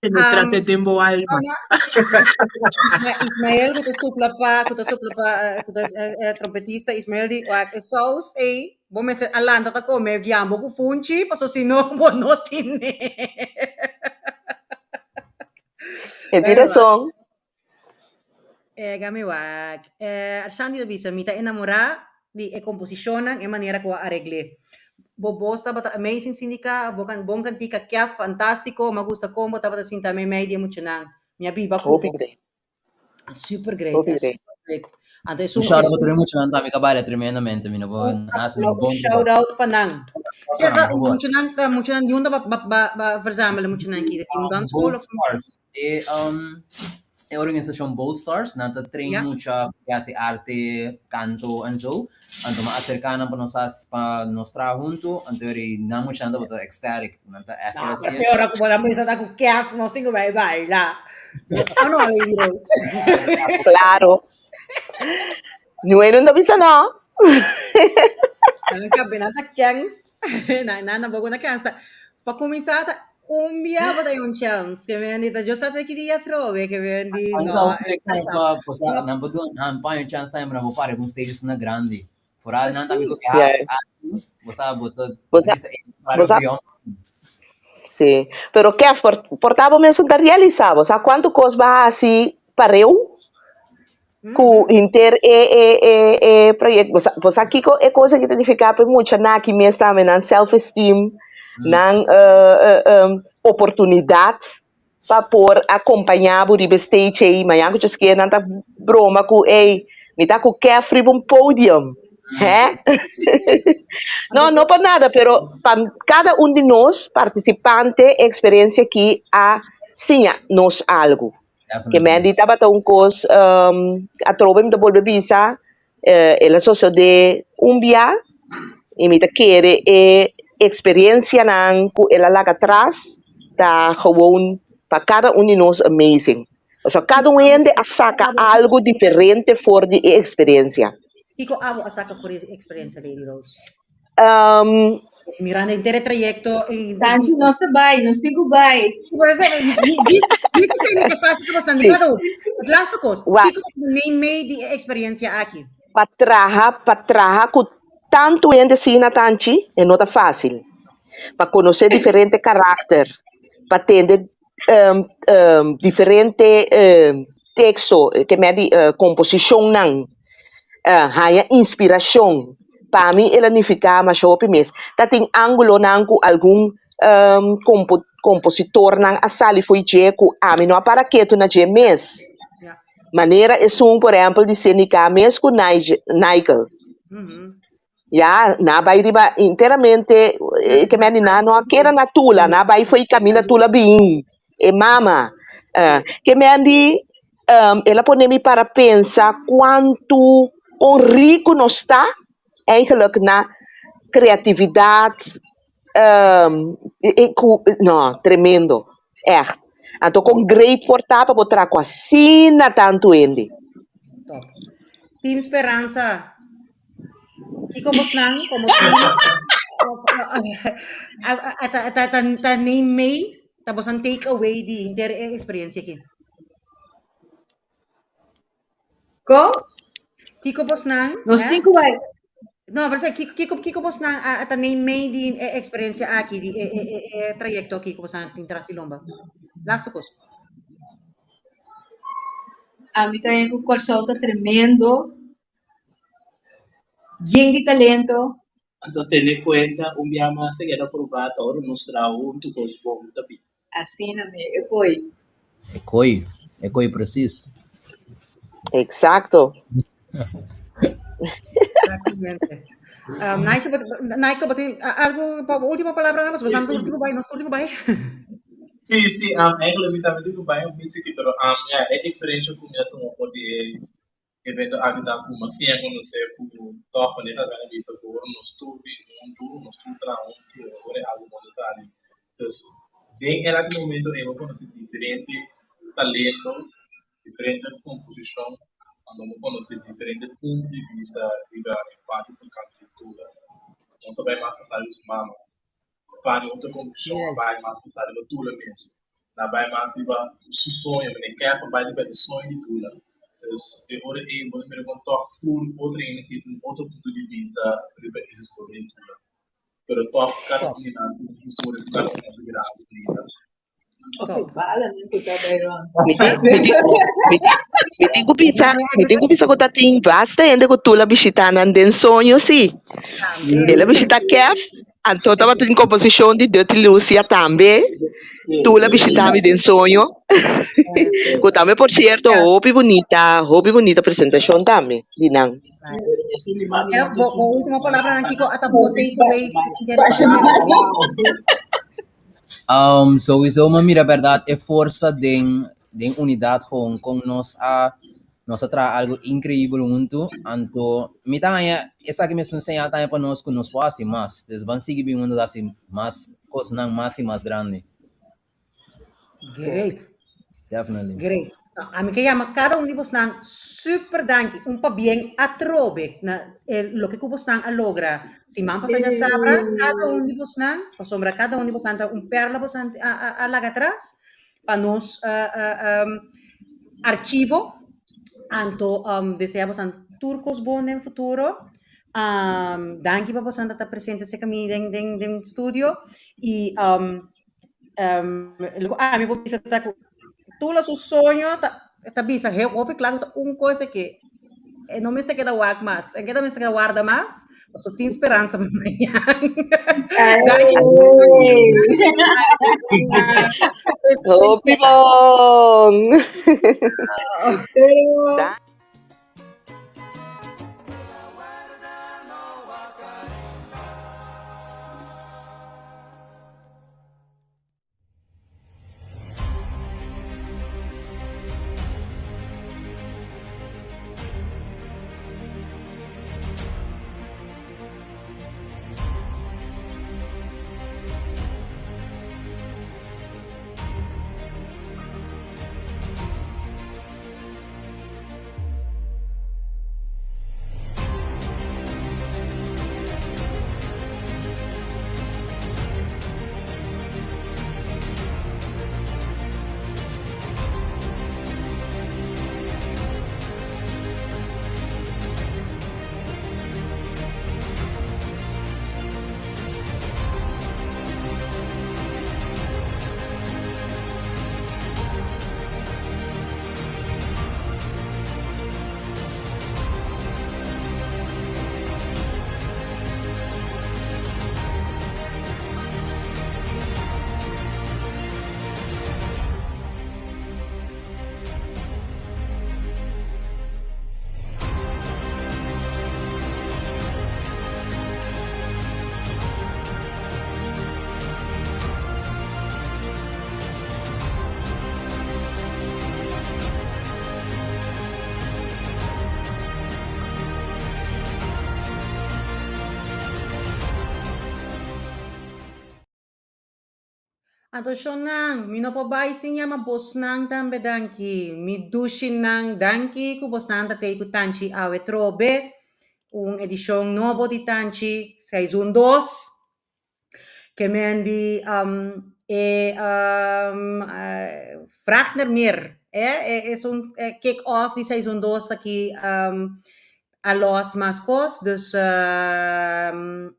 penetrate tempo alma. Ismael, kuta supla pa, trompetista, Ismael di, wak, saus, bom me se alanda ta come, giambo ku funci, paso sino, bo notine. É direção. Gami wak, Arshandi da bisa, mita enamorar, di composicionan, maneira ko arregle. Bobosta, bata amazing Cindica, bom cantica, que fantástico, me gusta como, tava assim também meio emocionante. Minha biba Hope cupo. great. Super great, Hope super great. great. Então, Un shout out para muito não tá cabala tremendamente mina bo nasa um bom shout out pa nang. Pasá, Kaya por favor. mucho nang yun ba verzamelen mucho nang kita team dance school Bold of Stars. A organização Bold Stars, nanta train Yeah. mucha kasi arte, canto and so. Anto maacercanan pa nos junto, anto eri na mucha nanta bota ecstatic, nanta accuracy. Perché ora come la mesa da cucchiasso, non stingo vai là. Ano Lady Rose? Claro. Não é não bisa não. Nang kabinata kyangs. Na bago na kyangs. Pa cominciare umbia ba tayo chance che vendi da giusta te chi dia trove che vendi Ano no. pa posa nambo doon pa yung chance time na pare kung stages na grande. Foral na tabi ko Yeah. bosa boto Bosa. Sim. Pero que portava mesmo da realizar, sabe quanto coisa vai assim pareu? Com inter projeto, você aqui é coisa que tem que ficar para muito na que mesmo também na self esteem, na oportunidade para por acompanhar o ribe stage aí, mas eu just que não tá broma com me tá com que free um podium. Não para nada, pero para cada de nós, participante, experiência aqui, sim, nos algo. Que me estava tão coisa, a trova me devolve visa, ela só de via, e me quer experiência não, ela lá atrás, tá gewoon, para cada de nós amazing. Ou seja, cada ende saca algo diferente fora de experiência. Kiko abo asaka por experiência Lady Rose. Mirando inteiro trajecto. Tanchi, não se vai, não se vai. Por exemplo, isso significa que você está bastante cada last coisa. Kiko nem meio de experiência aqui. Para trabalhar com tanto ende assim na Tanchi, não é fácil. Para conhecer diferente caráter, para entender diferente texto, que me composição não. Há inspiração. Para mim, ela não fica mais show mesmo. Tá tem ângulo não com algum compositor não a sali foi jeco a mim não para que tu na je mês. Maneira é por exemplo de Cindica mesmo com Nichael. Na vai riba inteiramente que me não queira na tula, na vai foi caminho tula bem. E mama que me andi ela põe-me para pensar quanto rico nós está eigenlijk na criatividade não, tremendo echt então com great portava para botar com assim na tanto ende top Team Esperança que como nang como ta nem mei ta bosan take away di inter experiência aqui Ko? Kiko Bosnang Nos cinco vai. No, pero Kiko Bosnang at name may din experience aqui di trayecto Kiko Bosnang tintra silomba. Lasukos. A mim também o curso está tremendo. Lleno de talento. Então, tendo em conta, dia mais que era aprovado, agora mostrar outro coisa bom também. Assim, não é Ecoi preciso. Exacto. Exatamente. Nichael, algo, última palabra nada más, bastante último bye. Sim, eigenlijk também digo bem, eu pensei que pero a experiência com minha turma pode evento agora com uma ciência não sei com toca né cada vez por no estudo tra agora algo mais ali. Então, En aquel momento hemos conocido diferentes talentos, diferentes composiciones, hemos conocido diferentes puntos de vista de la parte de candidatura. Não só vai mais passar os mamas. Para outra composição, vai mais passar o tula mesmo. Não vai mais ir para o sonho, mas quer vai ir para o sonho de tula. Então, agora é bom me contar por outra entidade, outro ponto de vista para essa história de tula. Pero toque cada comunidade, uma história de cada comunidade. Okay, mi tengo bisa ko tating basta ende ko tula bisitanan den sonho si. Ela bisita kef, anto tava tin composição de Dirty Lucia também. Tula bisitami den sonho. Ko também por cierto, hopi bonita apresentação também, dinang. Última palavra ng Kiko at abo takeaway. Sowieso, maar mira, verdad, é força de unidade com nós a trazer algo incrível junto. Anto, me tanya, essa que me enseña tanya para nós que nós podemos mais. Então, vamos seguir bem mundo assim, mais coisas não mais e mais grande. Great. Definitely. Great. A mí que llama cada un de vos nan super danki, un pa bien atrobe na lo que vos nan a logra. Si man pasa djasabra, cada un de vos nan, o sombra cada un de vos anta un perla vos a laga atrás, pa nos archivo, anto deseamos an turcos bon en futuro. Danki pa vos anta ta presente se kami den studio y luego a mí vos bisa ta tula su sonho, tá bisa, hope claro, coisa que não me se queda wag mais, em queda me se queda guarda mais, eu só tenho esperança para amanhã. Hopi bong! Ato nang, minopabay siya mabos nang tambe danki, midushin nang danki, kubos nang tatay ku Tanchi Awetrobe, un edisyong novo di Tanchi, season 2, que men di vraag naar meer. Es un kick-off di season 2 aqui a los mascos, dus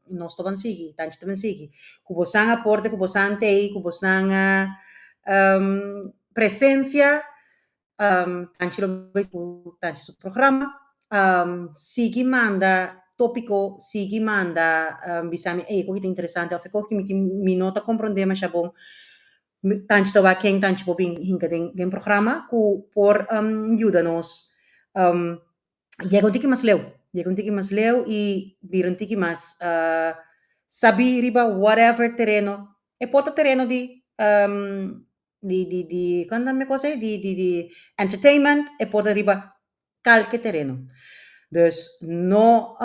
nós estavam seguindo, Tanchi estavam seguindo. Kubosang aporte, kubosang tei, kubosang presencia, Tanchi lo ves, Tanchi su programa, sigi manda tópico, sigi manda bisami, eko kita interessante, afeko que mi nota compreender mas bom, Tanchi tava quem Tanchi bobin hinka den programa, ku por ajuda-nos Llego tiki mas leu e viram tiki mas sabi riba whatever terreno e porta terreno di quando me cosa di entertainment e porta riba calque terreno. Dus no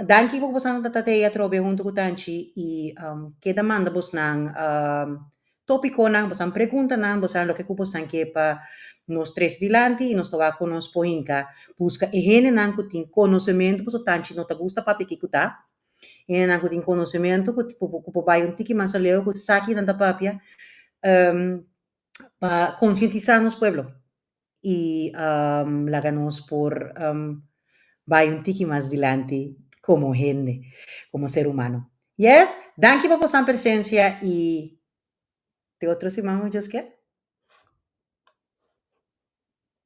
danki po bosang tatataya trobe junto ko Tanchi e keda manda bos nang tópico nang, bosan pregunta nang, bosan lo que kuposan que pa nos tres dilante y nos toba con nos poinka, busca ejene nang kutin conocimiento, pues tanchi no te gusta papi kikuta, ejene nang kutin conocimiento, kupo bayon tiki mansaleo, kut saki nanda papia, para concientizar nos pueblo y láganos por un tiki más adelante como gente, como ser humano. Yes, danke por vuestra presencia y te otro siman, Josquia.